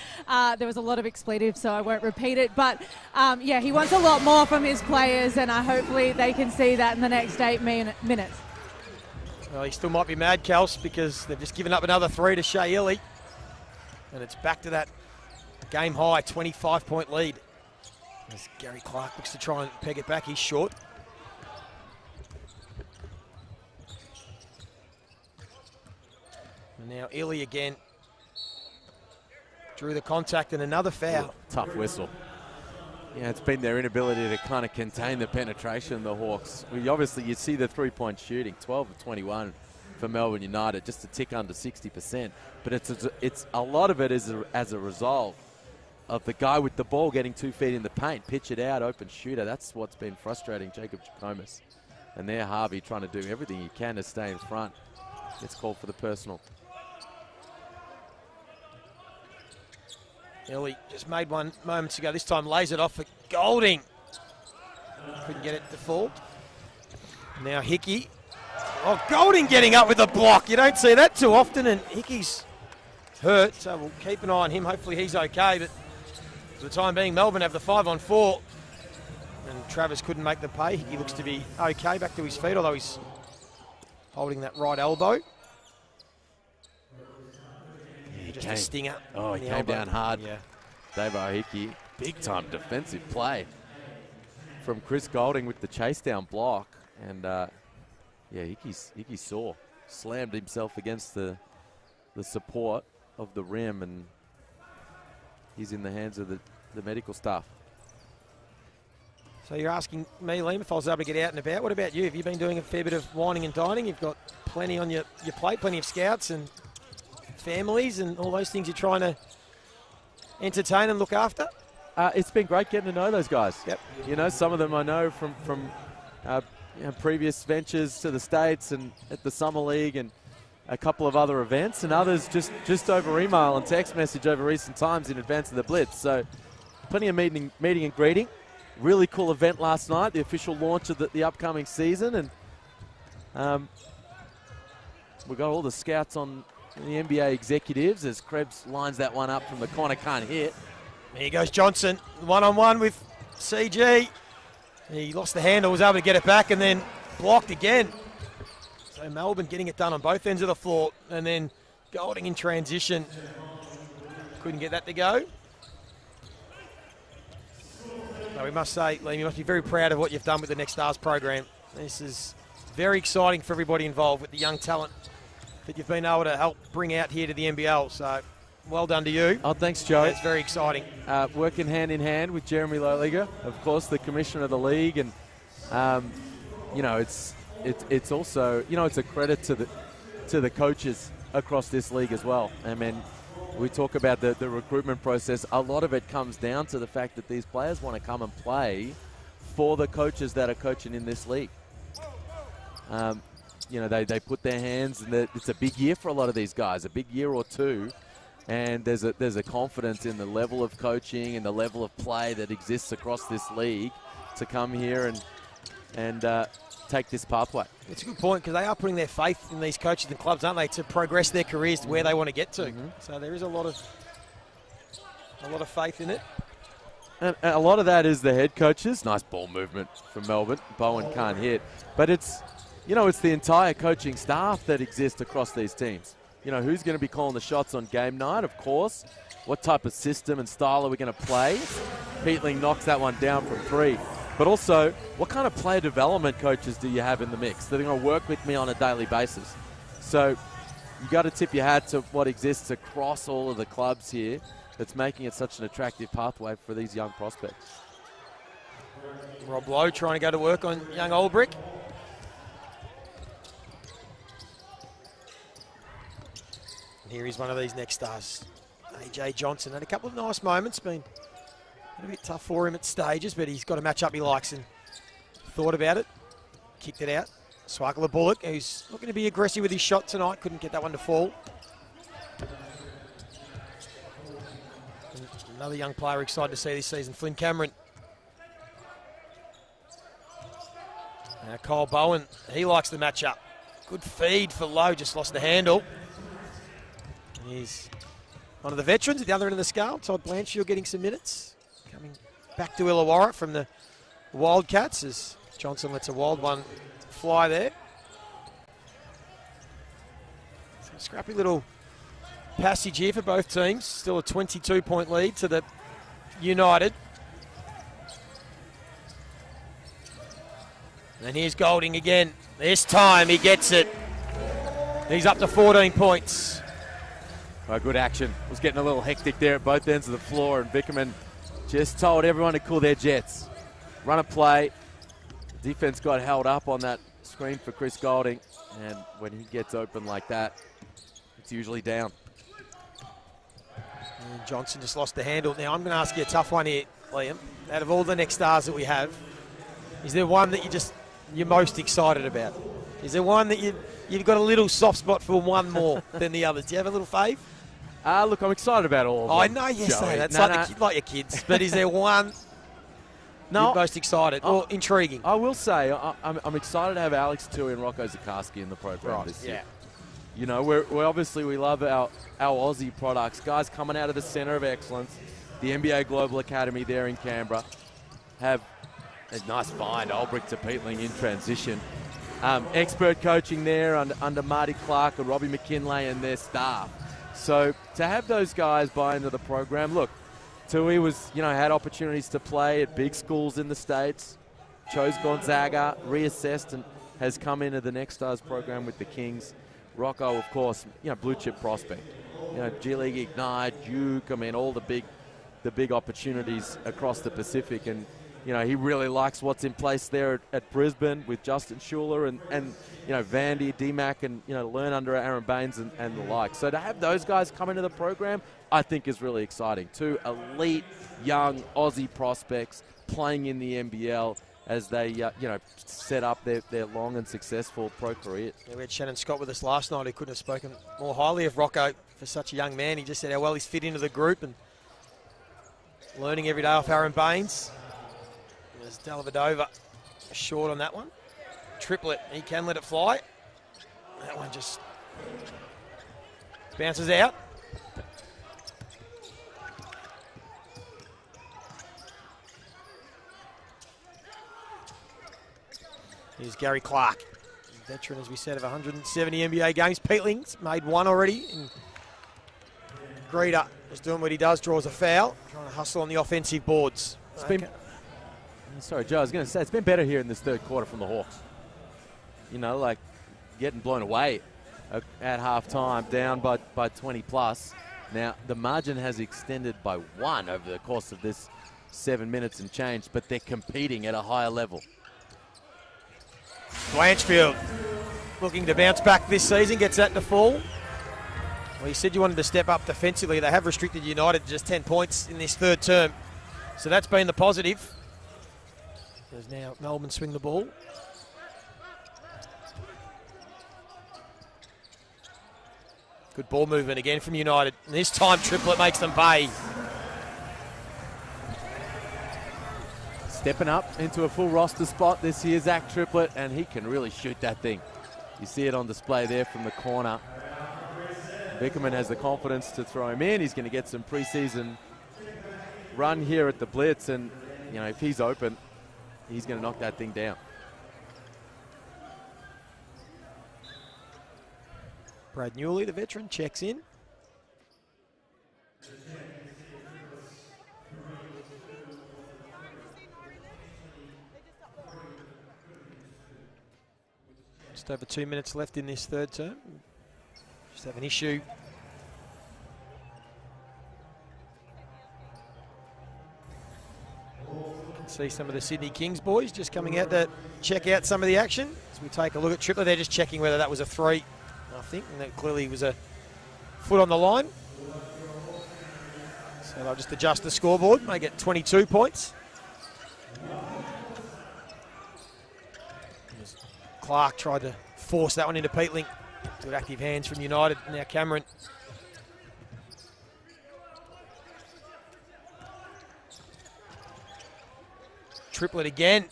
There was a lot of expletives, so I won't repeat it. But, yeah, he wants a lot more from his players, and hopefully they can see that in the next 8 minutes. Well, he still might be mad, Kels, because they've just given up another 3 to Shea Illy. And it's back to that game high 25-point lead. As Gary Clark looks to try and peg it back, he's short. And now Illy again. Drew the contact and another foul. Tough whistle. Yeah, it's been their inability to kind of contain the penetration of the Hawks. Obviously, you see the three-point shooting, 12 of 21 for Melbourne United, just a tick under 60%. But it's a lot of it is as a result of the guy with the ball getting 2 feet in the paint, pitch it out, open shooter. That's what's been frustrating Jacob Jacomas. And there, Harvey trying to do everything he can to stay in front. Gets called for the personal. Illy just made one moments ago. This time lays it off for Golding. Couldn't get it to fall. Now Hickey. Oh, Golding getting up with a block. You don't see that too often, and Hickey's hurt, so we'll keep an eye on him. Hopefully he's okay, but for the time being, Melbourne have the 5-on-4. And Travers couldn't make the pay. Hickey looks to be okay, back to his feet, although he's holding that right elbow. Just a stinger. Oh, he came down hard. Yeah. Davo Hickey, big time defensive play from Chris Golding with the chase down block. And yeah, Hickey saw, slammed himself against the support of the rim, and he's in the hands of the medical staff. So you're asking me, Liam, if I was able to get out and about. What about you? Have you been doing a fair bit of whining and dining? You've got plenty on your plate, plenty of scouts and families and all those things you're trying to entertain and look after? It's been great getting to know those guys. Yep. You know, some of them I know from previous ventures to the States and at the Summer League and a couple of other events, and others just over email and text message over recent times in advance of the Blitz. So plenty of meeting and greeting. Really cool event last night, the official launch of the upcoming season. And we got all the scouts on the NBA executives as Krebs lines that one up from the corner, can't hit. Here goes Johnson, one-on-one with CG. He lost the handle, was able to get it back, and then blocked again. So Melbourne getting it done on both ends of the floor, and then Golding in transition. Couldn't get that to go. So we must say, Liam, you must be very proud of what you've done with the Next Stars program. This is very exciting for everybody involved with the young talent that you've been able to help bring out here to the NBL. So well done to you. Oh, thanks, Joe. It's very exciting. Working hand in hand with Jeremy Loliga, of course, the commissioner of the league, and you know, it's also, you know, it's a credit to the coaches across this league as well. I mean, we talk about the recruitment process. A lot of it comes down to the fact that these players want to come and play for the coaches that are coaching in this league. You know, they put their hands, and it's a big year for a lot of these guys, a big year or two, and there's a confidence in the level of coaching and the level of play that exists across this league to come here and take this pathway. It's a good point, because they are putting their faith in these coaches and clubs, aren't they, to progress their careers to where they want to get to. Mm-hmm. So there is a lot of faith in it. And a lot of that is the head coaches. Nice ball movement from Melbourne. Bowen can't hit, but it's, you know, it's the entire coaching staff that exists across these teams. You know, who's going to be calling the shots on game night, of course. What type of system and style are we going to play? Peatling knocks that one down from 3. But also, what kind of player development coaches do you have in the mix that are going to work with me on a daily basis? So you got to tip your hat to what exists across all of the clubs here that's making it such an attractive pathway for these young prospects. Rob Lowe trying to go to work on young Olbrick. Here is one of these Next Stars, AJ Johnson. Had a couple of nice moments, been a bit tough for him at stages, but he's got a matchup he likes and thought about it, kicked it out. Swakala Bullock, who's looking to be aggressive with his shot tonight, couldn't get that one to fall. And another young player excited to see this season, Flynn Cameron. Now Kyle Bowen, he likes the matchup. Good feed for Lowe, just lost the handle. He's one of the veterans at the other end of the scale. Todd Blanchfield getting some minutes. Coming back to Illawarra from the Wildcats as Johnson lets a wild one fly there. Scrappy little passage here for both teams. Still a 22-point lead to the United. And here's Golding again. This time he gets it. He's up to 14 points. Oh, good action. It was getting a little hectic there at both ends of the floor, and Vickerman just told everyone to cool their jets. Run a play. Defense got held up on that screen for Chris Golding, and when he gets open like that, it's usually down. And Johnson just lost the handle. Now I'm going to ask you a tough one here, Liam. Out of all the next stars that we have, is there one that you're most excited about? Is there one that you've got a little soft spot for one more than the others? Do you have a little fave? Look, I'm excited about all of them. I know you say that. It's like your kids. But is there one you're most excited or intriguing? I will say I'm excited to have Alex Tui and Rocco Zakarsky in the program this year. You know, we obviously love our Aussie products. Guys coming out of the Centre of Excellence, the NBA Global Academy there in Canberra, have a nice find, Olbrich to Peatling in transition. Expert coaching there under Marty Clark and Robbie McKinlay and their staff. So to have those guys buy into the program, look, Tui had opportunities to play at big schools in the States, chose Gonzaga, reassessed, and has come into the Next Stars program with the Kings. Rocco, of course, blue chip prospect. G League Ignite, Duke, all the big opportunities across the Pacific, and he really likes what's in place there at Brisbane with Justin Schuller and Vandy, DMAC, and learn under Aaron Baines and the like. So to have those guys come into the program, I think is really exciting. Two elite young Aussie prospects playing in the NBL as they set up their long and successful pro career. Yeah, we had Shannon Scott with us last night, who couldn't have spoken more highly of Rocco for such a young man. He just said how well he's fit into the group and learning every day off Aaron Baines. There's Dellavedova short on that one. Triplet, he can let it fly. That one just bounces out. Here's Gary Clark, veteran, as we said, of 170 NBA games. Peatling's made one already. And Greeder is doing what he does, draws a foul, trying to hustle on the offensive boards. Sorry, Joe, I was going to say, it's been better here in this third quarter from the Hawks. Like getting blown away at halftime, down by 20 plus. Now, the margin has extended by one over the course of this 7 minutes and change, but they're competing at a higher level. Blanchfield looking to bounce back this season, gets that to fall. Well, you said you wanted to step up defensively. They have restricted United to just 10 points in this third term. So that's been the positive. There's now Melbourne swing the ball. Good ball movement again from United. And this time Triplet makes them pay. Stepping up into a full roster spot this year, Zach Triplet, and he can really shoot that thing. You see it on display there from the corner. Vickerman has the confidence to throw him in. He's going to get some preseason run here at the Blitz, and if he's open, he's going to knock that thing down. Brad Newley, the veteran, checks in. Just over 2 minutes left in this third term. Just have an issue. You can see some of the Sydney Kings boys just coming out to check out some of the action. As we take a look at Triplet, they're just checking whether that was a three, I think, and that clearly was a foot on the line. So they'll just adjust the scoreboard, make it 22 points. Clark tried to force that one into Peatling. Good active hands from United. Now Cameron. Triplet again.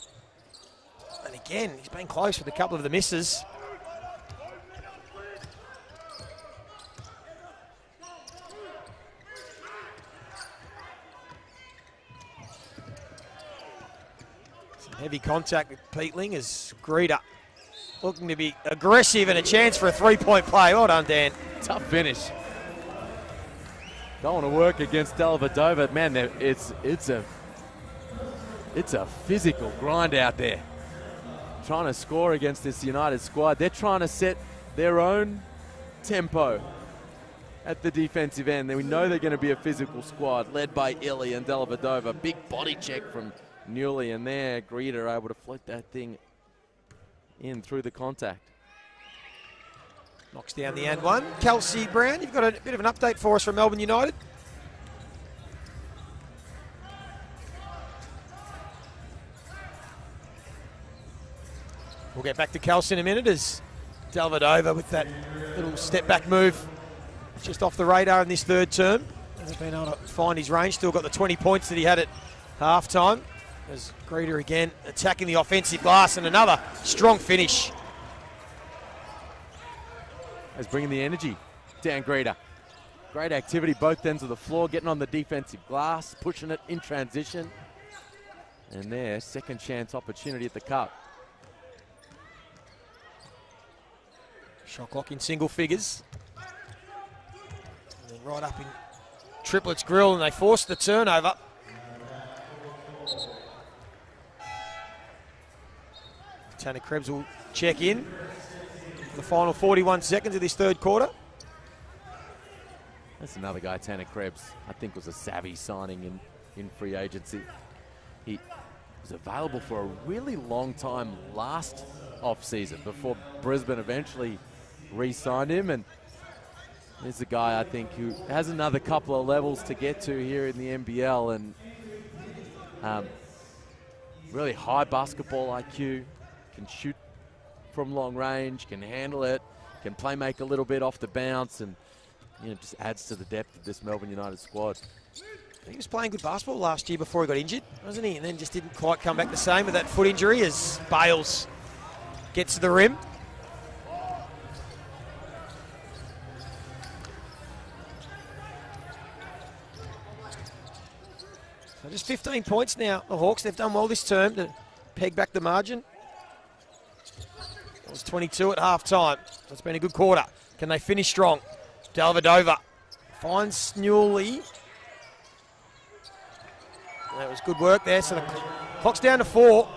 And again, he's been close with a couple of the misses. Some heavy contact with Peatling as Greeder looking to be aggressive and a chance for a three-point play. Well done, Dan. Tough finish. Don't want to work against Dellavedova. Man, it's a physical grind out there. Trying to score against this United squad. They're trying to set their own tempo at the defensive end. We know they're going to be a physical squad led by Illy and Dellavedova. Big body check from Newley, and there Greeter able to float that thing in through the contact. Knocks down the and one. Kelsey Brown, you've got a bit of an update for us from Melbourne United. We'll get back to Kelsey in a minute as Dellavedova with that little step back move just off the radar in this third term. Hasn't been able to find his range. Still got the 20 points that he had at halftime. As Greeter again attacking the offensive glass, and another strong finish. He's bringing the energy, Dan Greeter. Great activity both ends of the floor, getting on the defensive glass, pushing it in transition. And there, second chance opportunity at the cup. Shot clock in single figures. And then right up in triplets grill, and they force the turnover. Tanner Krebs will check in for the final 41 seconds of this third quarter. That's another guy, Tanner Krebs, I think was a savvy signing in free agency. He was available for a really long time last off-season before Brisbane eventually re-signed him, and he's a guy I think who has another couple of levels to get to here in the NBL, and really high basketball IQ, can shoot from long range, can handle it, can play make a little bit off the bounce, and just adds to the depth of this Melbourne United squad. He was playing good basketball last year before he got injured, wasn't he? And then just didn't quite come back the same with that foot injury as Bales gets to the rim. So just 15 points now, the Hawks. They've done well this term to peg back the margin. It was 22 at half-time. So it's been a good quarter. Can they finish strong? Dellavedova finds Newley. That was good work there. So the clock's down to 4.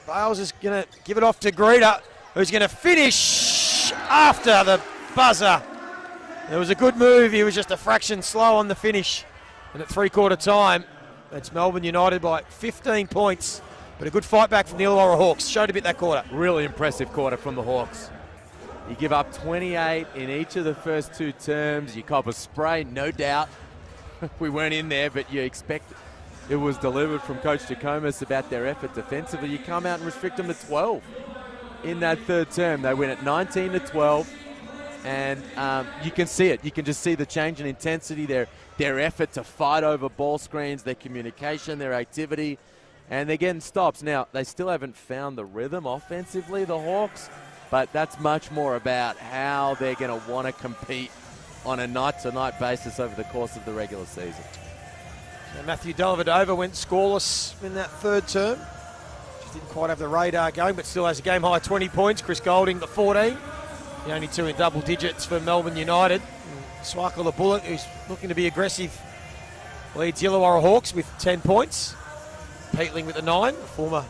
Bales is going to give it off to Greeter, who's going to finish after the buzzer. It was a good move. He was just a fraction slow on the finish. And at three-quarter time, it's Melbourne United by 15 points. But a good fight back from the Illawarra Hawks. Showed a bit that quarter. Really impressive quarter from the Hawks. You give up 28 in each of the first two terms. You cop a spray, no doubt. We weren't in there, but you expect it was delivered from Coach Jackomas about their effort defensively. You come out and restrict them to 12 in that third term. They win at 19-12, and you can see it. You can just see the change in intensity, their effort to fight over ball screens, their communication, their activity, and they're getting stops. Now, they still haven't found the rhythm offensively, the Hawks, but that's much more about how they're going to want to compete on a night-to-night basis over the course of the regular season. So Matthew Dellavedova went scoreless in that third term. Just didn't quite have the radar going, but still has a game-high 20 points. Chris Golding, the 14. The only two in double digits for Melbourne United. Swackle the Bullet, who's looking to be aggressive, leads Illawarra Hawks with 10 points. Peatling with the 9, former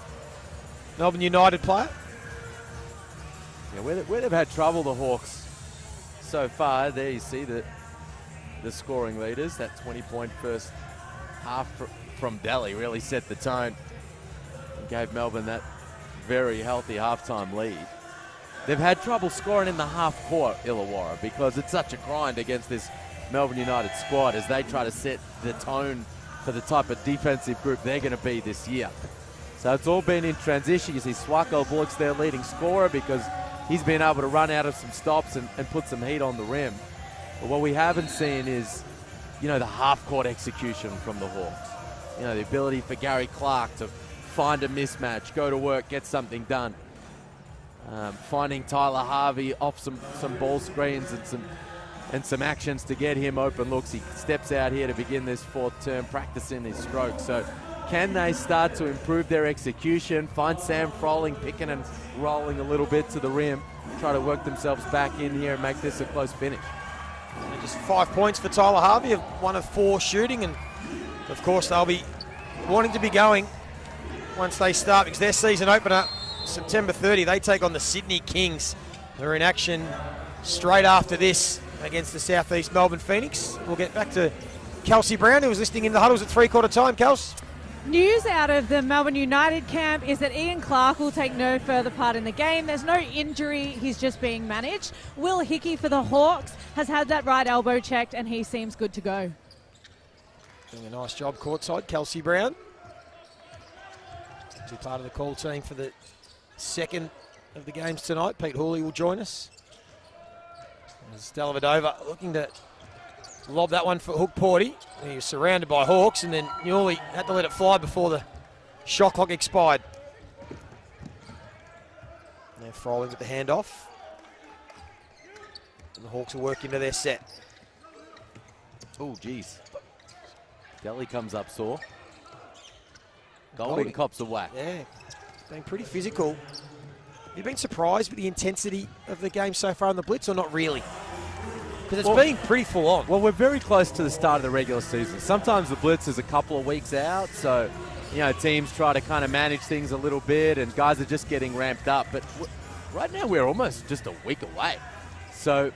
Melbourne United player. Yeah, where they've had trouble, the Hawks, so far, there you see the scoring leaders. That 20-point first half from Delhi really set the tone and gave Melbourne that very healthy halftime lead. They've had trouble scoring in the half court, Illawarra, because it's such a grind against this Melbourne United squad as they try to set the tone for the type of defensive group they're going to be this year. So it's all been in transition. You see Swackle Bullock's their leading scorer because he's been able to run out of some stops and put some heat on the rim. But what we haven't seen is, the half-court execution from the Hawks. The ability for Gary Clark to find a mismatch, go to work, get something done. Finding Tyler Harvey off some ball screens and some actions to get him open looks. He steps out here to begin this fourth term, practicing his stroke. So can they start to improve their execution, find Sam Froling picking and rolling a little bit to the rim, try to work themselves back in here and make this a close finish. And just 5 points for Tyler Harvey, 1 of 4 shooting, and of course they'll be wanting to be going once they start, because their season opener, September 30, they take on the Sydney Kings, who are in action straight after this against the Southeast Melbourne Phoenix. We'll get back to Kelsey Brown, who was listening in the huddles at three-quarter time. Kels? News out of the Melbourne United camp is that Ian Clark will take no further part in the game. There's no injury, he's just being managed. Will Hickey for the Hawks has had that right elbow checked and he seems good to go. Doing a nice job courtside, Kelsey Brown. To part of the call team for the second of the games tonight. Pete Hooley will join us. As Dellavedova looking to lob that one for Hook Porty. He was surrounded by Hawks, and then Newley had to let it fly before the shot clock expired. Now Froling with the handoff. And the Hawks will work into their set. Oh, geez. Delhi comes up sore. Golding cops a whack. Yeah, it's been pretty physical. Have you been surprised with the intensity of the game so far on the Blitz, or not really? Because it's been pretty full on. Well, we're very close to the start of the regular season. Sometimes the Blitz is a couple of weeks out, so teams try to kind of manage things a little bit, and guys are just getting ramped up. But right now we're almost just a week away. So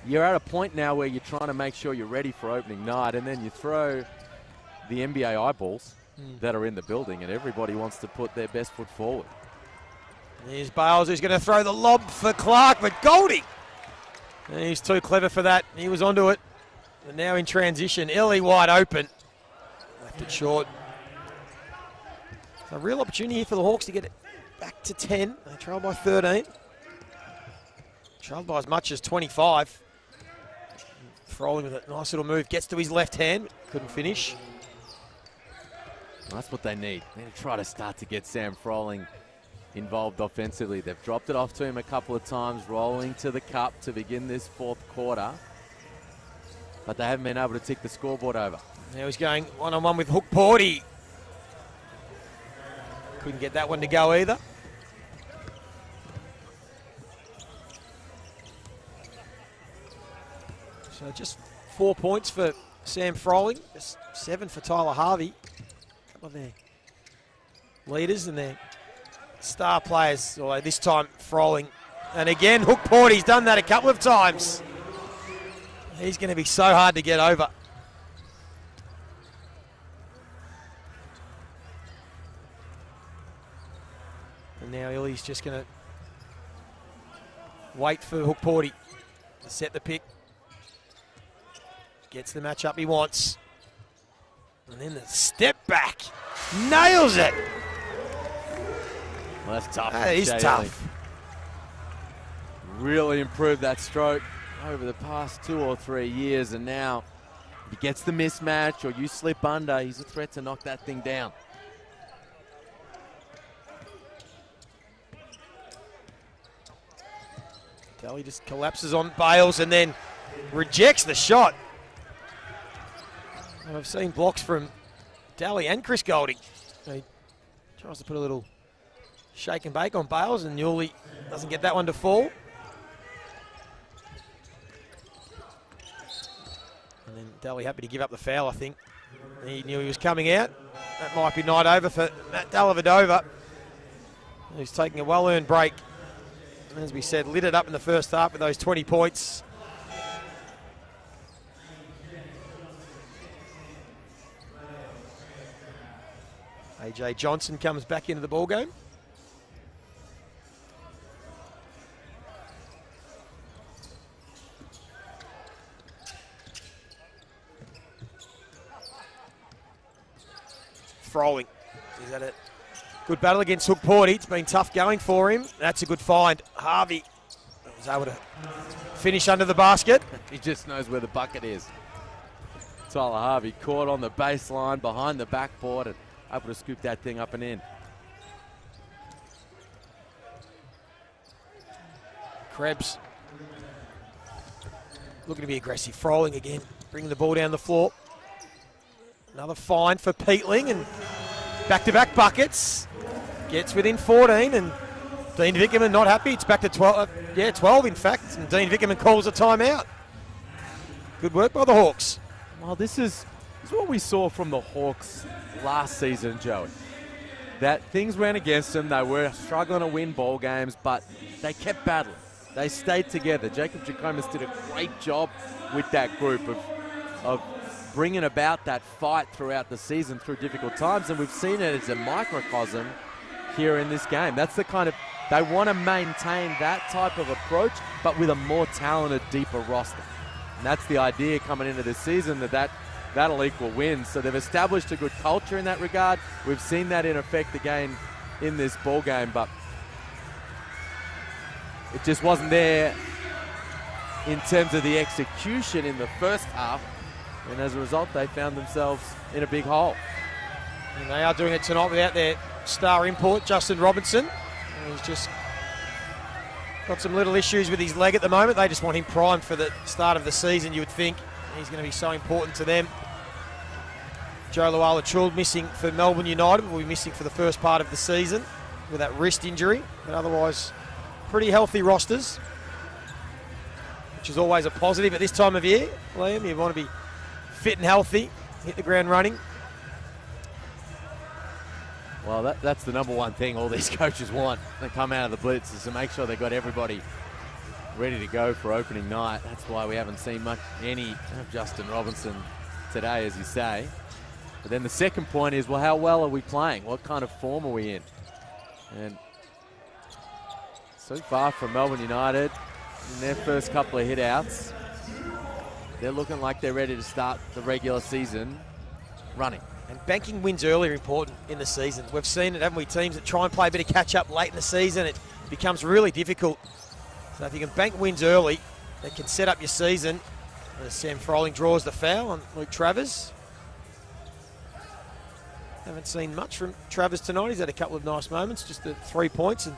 you're at a point now where you're trying to make sure you're ready for opening night, and then you throw the NBA eyeballs that are in the building, and everybody wants to put their best foot forward. Here's Bales, who's going to throw the lob for Clark, but Goldie, and he's too clever for that. He was onto it. And now in transition, Ellie wide open. Left it short. So a real opportunity here for the Hawks to get it back to 10. They trail by 13. Trailed by as much as 25. Froling with a nice little move. Gets to his left hand. Couldn't finish. That's what they need. They need to try to start to get Sam Froling involved offensively. They've dropped it off to him a couple of times, rolling to the cup to begin this fourth quarter. But they haven't been able to tick the scoreboard over. Now he's going one-on-one with Hook Porty. Couldn't get that one to go either. So just 4 points for Sam Froling, just 7 for Tyler Harvey. A couple of their leaders and their star players, although this time Froling. And again, Hook Porty's done that a couple of times. He's going to be so hard to get over. And now Illy's just going to wait for Hook Porty to set the pick. Gets the matchup he wants. And then the step back. Nails it. Well, that's tough. That is tough. Really improved that stroke over the past 2 or 3 years, and now if he gets the mismatch or you slip under, he's a threat to knock that thing down. Daly just collapses on Bales and then rejects the shot. And I've seen blocks from Daly and Chris Golding. He tries to put a little shake and bake on Bales, and Newley doesn't get that one to fall. And then Daly happy to give up the foul, I think. He knew he was coming out. That might be night over for Matt Dellavedova, who's taking a well-earned break. And as we said, lit it up in the first half with those 20 points. AJ Johnson comes back into the ballgame. Froling. He's had a good battle against Hook Porty. It's been tough going for him. That's a good find. Harvey was able to finish under the basket. He just knows where the bucket is. Tyler Harvey caught on the baseline behind the backboard and able to scoop that thing up and in. Krebs looking to be aggressive. Froling again, bringing the ball down the floor. Another find for Peatling, and back-to-back buckets. Gets within 14, and Dean Vickerman not happy. It's back to 12. 12 in fact, and Dean Vickerman calls a timeout. Good work by the Hawks. Well, this is what we saw from the Hawks last season, Joey. That things went against them. They were struggling to win ball games, but they kept battling. They stayed together. Jacob Jackomas did a great job with that group of bringing about that fight throughout the season through difficult times, and we've seen it as a microcosm here in this game. That's the kind of, they want to maintain that type of approach, but with a more talented, deeper roster. And that's the idea coming into this season, that'll equal wins. So they've established a good culture in that regard. We've seen that in effect again in this ball game, but it just wasn't there in terms of the execution in the first half. And as a result, they found themselves in a big hole. And they are doing it tonight without their star import, Justin Robinson. He's just got some little issues with his leg at the moment. They just want him primed for the start of the season, you would think. He's going to be so important to them. Joe Luala-Chuld missing for Melbourne United. Will be missing for the first part of the season with that wrist injury. But otherwise, pretty healthy rosters, which is always a positive at this time of year. Liam, you want to be fit and healthy, hit the ground running. Well, that's the number one thing all these coaches want. They come out of the Blitz is to make sure they've got everybody ready to go for opening night. That's why we haven't seen any of Justin Robinson today, as you say. But then the second point is, well, how well are we playing? What kind of form are we in? And so far from Melbourne United, in their first couple of hit-outs, they're looking like they're ready to start the regular season running. And banking wins early are important in the season. We've seen it, haven't we? Teams that try and play a bit of catch-up late in the season, it becomes really difficult. So if you can bank wins early, that can set up your season. As Sam Froling draws the foul on Luke Travers. Haven't seen much from Travers tonight. He's had a couple of nice moments, just the 3 points, and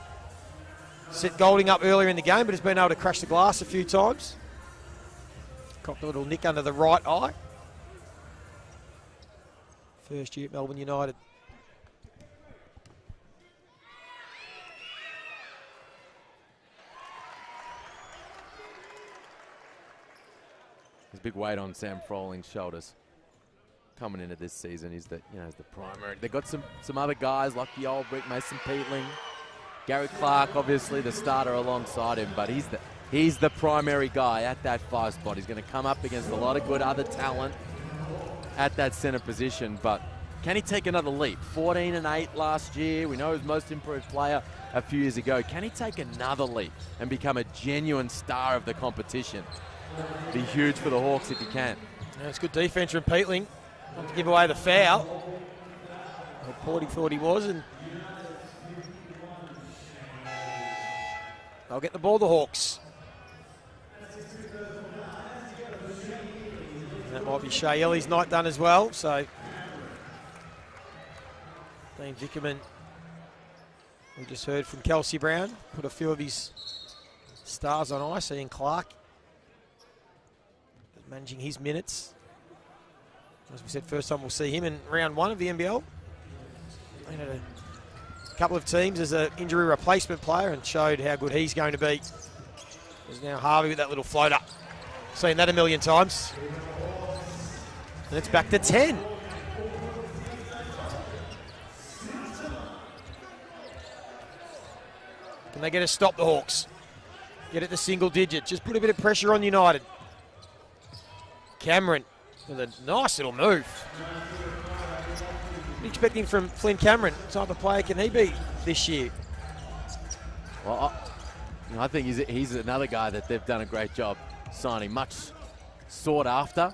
set Golding up earlier in the game, but has been able to crash the glass a few times. Copped a little nick under the right eye. First year at Melbourne United. There's a big weight on Sam Froling's shoulders coming into this season. He's the primary. They've got some other guys like the old Rick Mason Peatling, Gary Clark, obviously the starter alongside him, but he's the primary guy at that 5 spot. He's going to come up against a lot of good other talent at that center position, but can he take another leap? 14 and 8 last year. We know he was most improved player a few years ago. Can he take another leap and become a genuine star of the competition? Be huge for the Hawks if he can. Yeah, it's good defense from Peatling. Not to give away the foul. Porty thought he was, and they'll get the ball, the Hawks. And that might be Shea Ellie's night done as well, so Dean Vickerman, we just heard from Kelsey Brown, put a few of his stars on ice. Ian Clark managing his minutes. As we said, first time we'll see him in round 1 of the NBL. He had a couple of teams as an injury replacement player and showed how good he's going to be. There's now Harvey with that little floater. Seen that a million times. And it's back to 10. Can they get a stop, the Hawks? Get it to single digit. Just put a bit of pressure on United. Cameron with a nice little move. What are you expecting from Flynn Cameron? What type of player can he be this year? Well, I think he's another guy that they've done a great job signing. Much sought after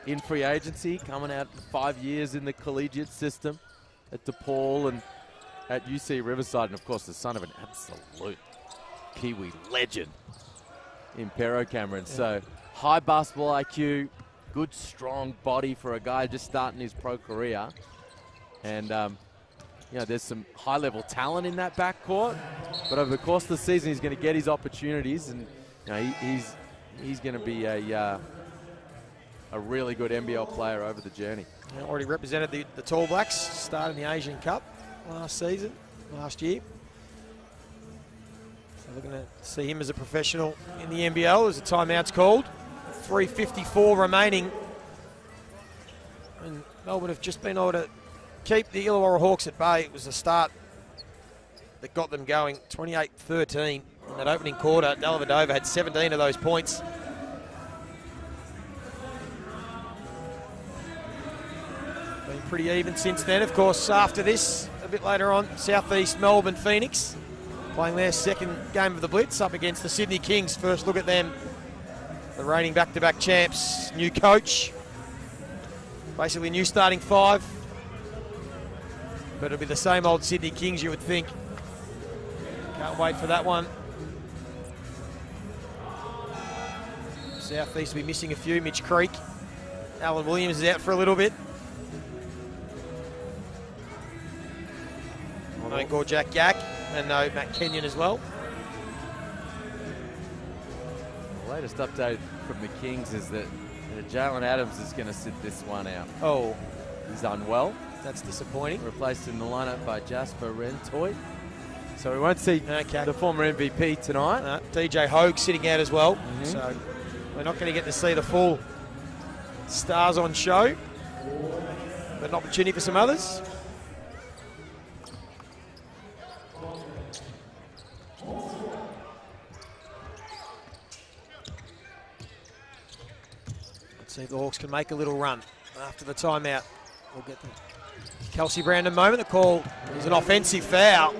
in free agency, coming out 5 years in the collegiate system at DePaul and at UC Riverside, and of course the son of an absolute Kiwi legend in Pero Cameron. Yeah. So high basketball IQ, good strong body for a guy just starting his pro career. And there's some high-level talent in that backcourt, but over the course of the season, he's going to get his opportunities, and he's going to be a a really good NBL player over the journey. Already represented the Tall Blacks, started in the Asian Cup last year. So looking to see him as a professional in the NBL as the timeout's called. 3:54 remaining. And Melbourne have just been able to keep the Illawarra Hawks at bay. It was the start that got them going. 28-13 in that opening quarter. Dellavedova had 17 of those points. Been pretty even since then. Of course, after this, a bit later on, Southeast Melbourne Phoenix playing their second game of the Blitz up against the Sydney Kings. First look at them. The reigning back-to-back champs, new coach. Basically new starting five. But it'll be the same old Sydney Kings, you would think. Can't wait for that one. Southeast will be missing a few. Mitch Creek. Alan Williams is out for a little bit. No Gorjak Yak and no Matt Kenyon as well. The latest update from the Kings is that Jalen Adams is going to sit this one out. Oh. He's unwell. That's disappointing. Replaced in the lineup by Jasper Rentoy. So we won't see the former MVP tonight. DJ Hogue sitting out as well. So we're not going to get to see the full stars on show. But an opportunity for some others. See if the Hawks can make a little run after the timeout. We'll get the Kelsey Brandon moment. The call is an offensive foul.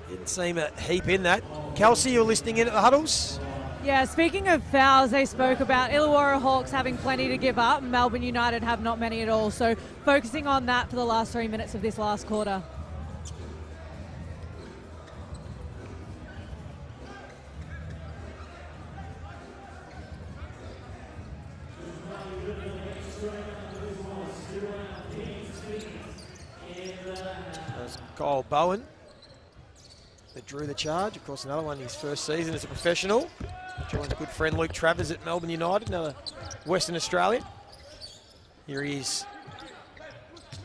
Didn't seem a heap in that. Kelsey, you're listening in at the huddles? Yeah, speaking of fouls, they spoke about Illawarra Hawks having plenty to give up. Melbourne United have not many at all. So focusing on that for the last 3 minutes of this last quarter. Kyle Bowen that drew the charge. Of course, another one in his first season as a professional. Joins a good friend Luke Travers at Melbourne United, another Western Australian. Here he is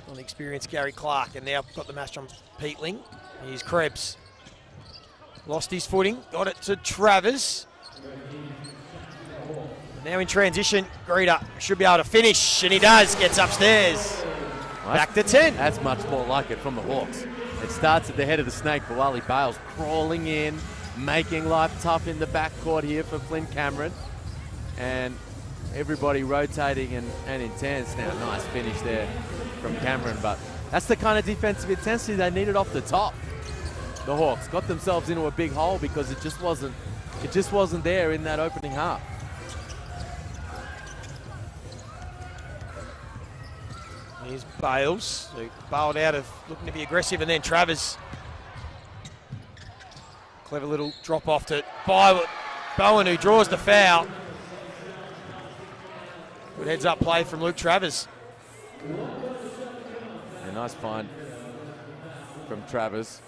on the experienced Gary Clark, and now got the match on Pete Ling. Here's Krebs. Lost his footing, got it to Travers. Now in transition, Greeter should be able to finish, and he does, gets upstairs. Back to 10. That's much more like it from the Hawks. It starts at the head of the snake, but Wally Bales crawling in, making life tough in the backcourt here for Flynn Cameron. And everybody rotating and intense now. Nice finish there from Cameron, but that's the kind of defensive intensity they needed off the top. The Hawks got themselves into a big hole because it just wasn't there in that opening half. Here's Bales, who bailed out of looking to be aggressive, and then Travers. Clever little drop off to Bowen, who draws the foul. Good heads up play from Luke Travers. A nice find from Travers,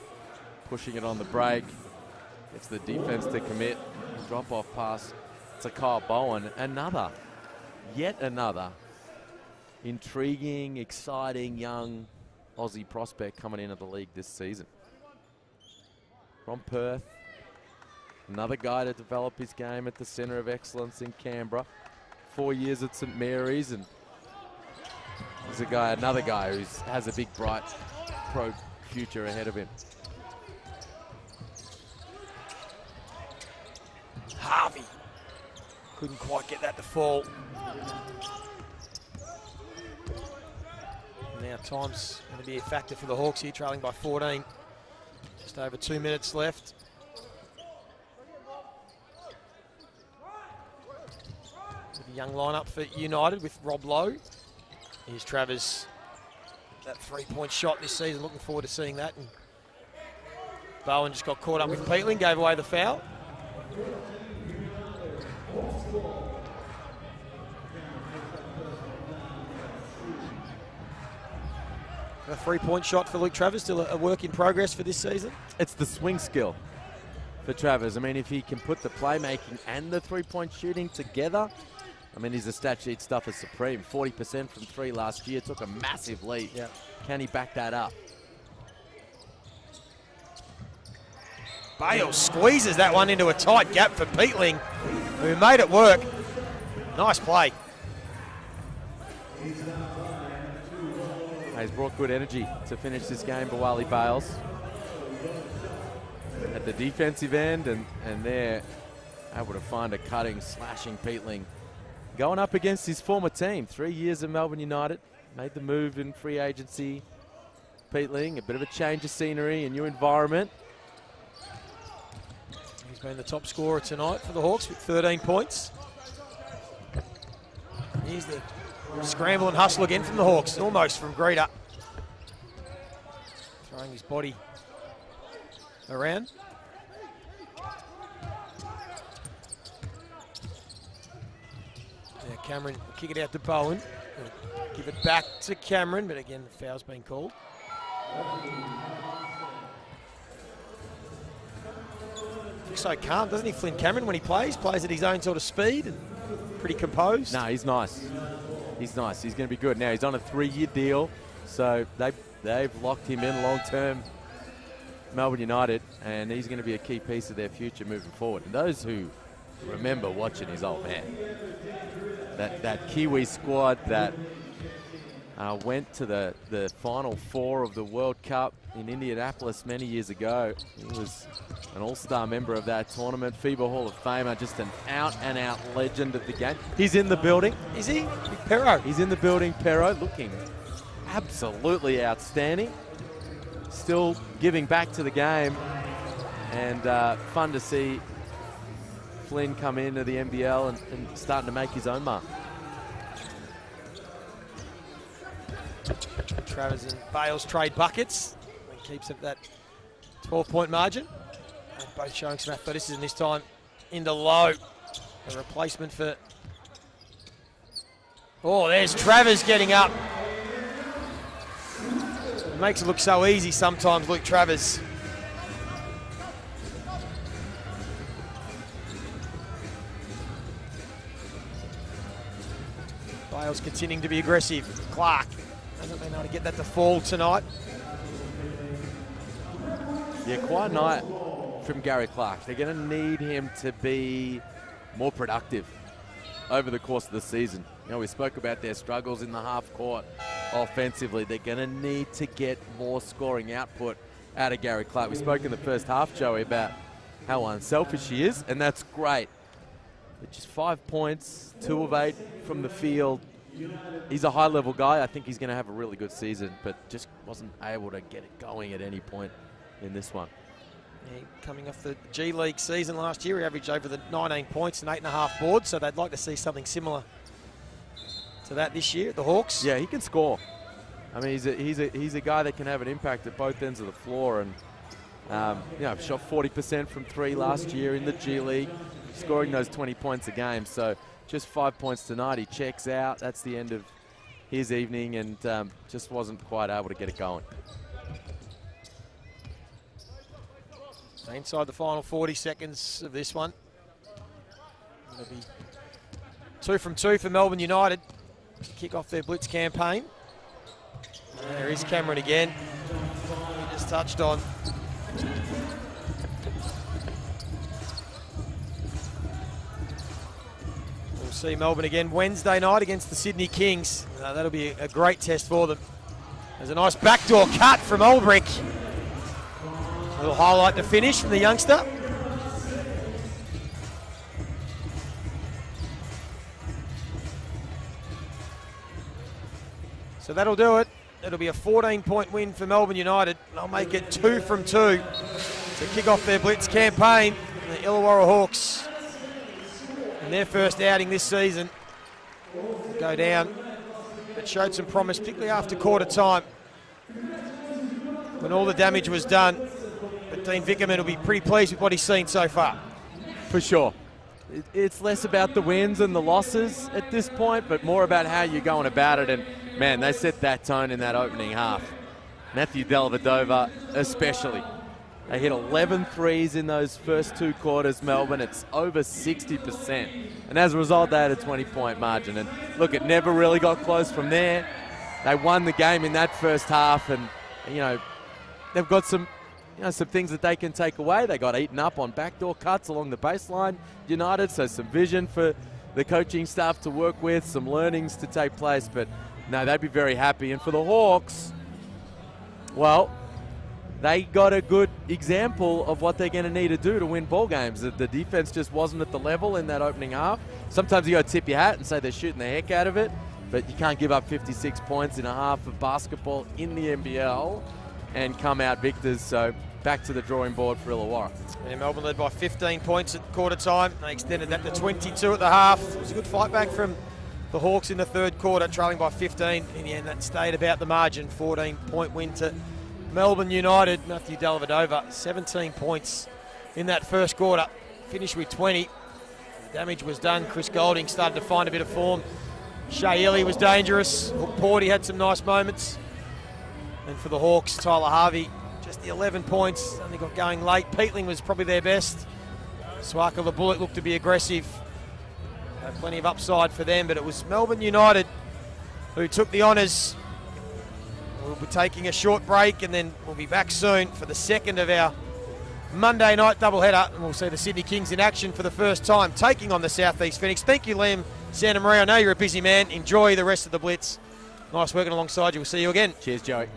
pushing it on the break. It's the defense to commit. Drop off pass to Kyle Bowen. Yet another intriguing, exciting, young Aussie prospect coming into the league this season. From Perth, another guy to develop his game at the Centre of Excellence in Canberra. 4 years at St Mary's, and he's another guy who has a big, bright pro future ahead of him. Harvey couldn't quite get that to fall. Now time's going to be a factor for the Hawks here, trailing by 14. Just over 2 minutes left. With a young lineup for United with Rob Lowe. Here's Travers. That three-point shot this season, looking forward to seeing that. And Bowen just got caught up with Peatling, gave away the foul. A three-point shot for Luke Travers, still a work in progress for this season. It's the swing skill for Travers. I mean, if he can put the playmaking and the three-point shooting together, I mean, he's a stat sheet stuffer supreme. 40% from 3 last year, took a massive leap. Yeah. Can he back that up? Bale squeezes that one into a tight gap for Peatling, who made it work. Nice play. He's brought good energy to finish this game, Bawali Bales. At the defensive end, and they're able to find a cutting, slashing Peatling. Going up against his former team, 3 years at Melbourne United. Made the move in free agency. Peatling, a bit of a change of scenery, a new environment. He's been the top scorer tonight for the Hawks with 13 points. Here's the scramble and hustle again from the Hawks, almost from Greeter. Throwing his body around. Yeah, Cameron will kick it out to Bowen. He'll give it back to Cameron, but again, the foul's been called. Looks so calm, doesn't he, Flynn Cameron, when he plays? Plays at his own sort of speed and pretty composed. No, he's nice. He's nice. He's going to be good. Now, he's on a 3-year deal, so they've locked him in long-term, Melbourne United, and he's going to be a key piece of their future moving forward. And those who remember watching his old man, that Kiwi squad that went to the Final Four of the World Cup in Indianapolis many years ago. He was an all-star member of that tournament, FIBA Hall of Famer, just an out-and-out legend of the game. He's in the building. Is he? Perro. He's in the building, Perro, looking absolutely outstanding. Still giving back to the game, and fun to see Flynn come into the NBL and starting to make his own mark. Travers and Bales trade buckets and keeps up that 12-point margin. And both showing some athleticism this time into low. A replacement for... Oh, there's Travers getting up. Makes it look so easy sometimes, Luke Travers. Bales continuing to be aggressive. Clark hasn't been able to get that to fall tonight. Yeah, quite a night from Gary Clark. They're going to need him to be more productive over the course of the season. You know, we spoke about their struggles in the half court offensively. They're going to need to get more scoring output out of Gary Clark. We spoke in the first half, Joey, about how unselfish he is, and that's great. But just 5 points, 2 of 8 from the field. He's a high-level guy. I think he's going to have a really good season, but just wasn't able to get it going at any point in this one. Yeah, coming off the G League season last year, he averaged over the 19 points and 8.5 boards, so they'd like to see something similar to that this year at the Hawks. Yeah, he can score. I mean, he's a guy that can have an impact at both ends of the floor, and you know, shot 40% from 3 last year in the G League, scoring those 20 points a game. So just 5 points tonight. He checks out. That's the end of his evening, and just wasn't quite able to get it going. Inside the final 40 seconds of this one. It'll be 2 from 2 for Melbourne United to kick off their Blitz campaign. And there is Cameron again. He just touched on. We'll see Melbourne again Wednesday night against the Sydney Kings. That'll be a great test for them. There's a nice backdoor cut from Ulbrich. A little highlight to finish from the youngster. So that'll do it. It'll be a 14-point win for Melbourne United. They'll make it 2 from 2 to kick off their Blitz campaign. The Illawarra Hawks, in their first outing this season, go down. It showed some promise, particularly after quarter time, when all the damage was done. But Dean Vickerman will be pretty pleased with what he's seen so far. For sure. It's less about the wins and the losses at this point, but more about how you're going about it. And, man, they set that tone in that opening half. Matthew Dellavedova especially. They hit 11 threes in those first 2 quarters, Melbourne. It's over 60%. And as a result, they had a 20-point margin. And look, it never really got close from there. They won the game in that first half, and, you know, they've got some things that they can take away. They got eaten up on backdoor cuts along the baseline, United, so some vision for the coaching staff to work with, some learnings to take place. But, no, they'd be very happy. And for the Hawks, well, they got a good example of what they're going to need to do to win ball games. The defense just wasn't at the level in that opening half. Sometimes you got to tip your hat and say they're shooting the heck out of it, but you can't give up 56 points in a half of basketball in the NBL and come out victors. So back to the drawing board for Illawarra. Yeah, Melbourne led by 15 points at quarter time. They extended that to 22 at the half. It was a good fight back from the Hawks in the third quarter, trailing by 15. In the end, that stayed about the margin. 14-point win to Melbourne United. Matthew Dellavedova, 17 points in that first quarter. Finished with 20. The damage was done. Chris Golding started to find a bit of form. Shea Ili was dangerous. Hook Porty had some nice moments. And for the Hawks, Tyler Harvey, just the 11 points. Only got going late. Peatling was probably their best. Swaka the Bullet looked to be aggressive. Had plenty of upside for them, but it was Melbourne United who took the honours. We'll be taking a short break, and then we'll be back soon for the second of our Monday night doubleheader, and we'll see the Sydney Kings in action for the first time, taking on the Southeast Phoenix. Thank you, Liam Santa Maria. I know you're a busy man. Enjoy the rest of the Blitz. Nice working alongside you. We'll see you again. Cheers, Joey.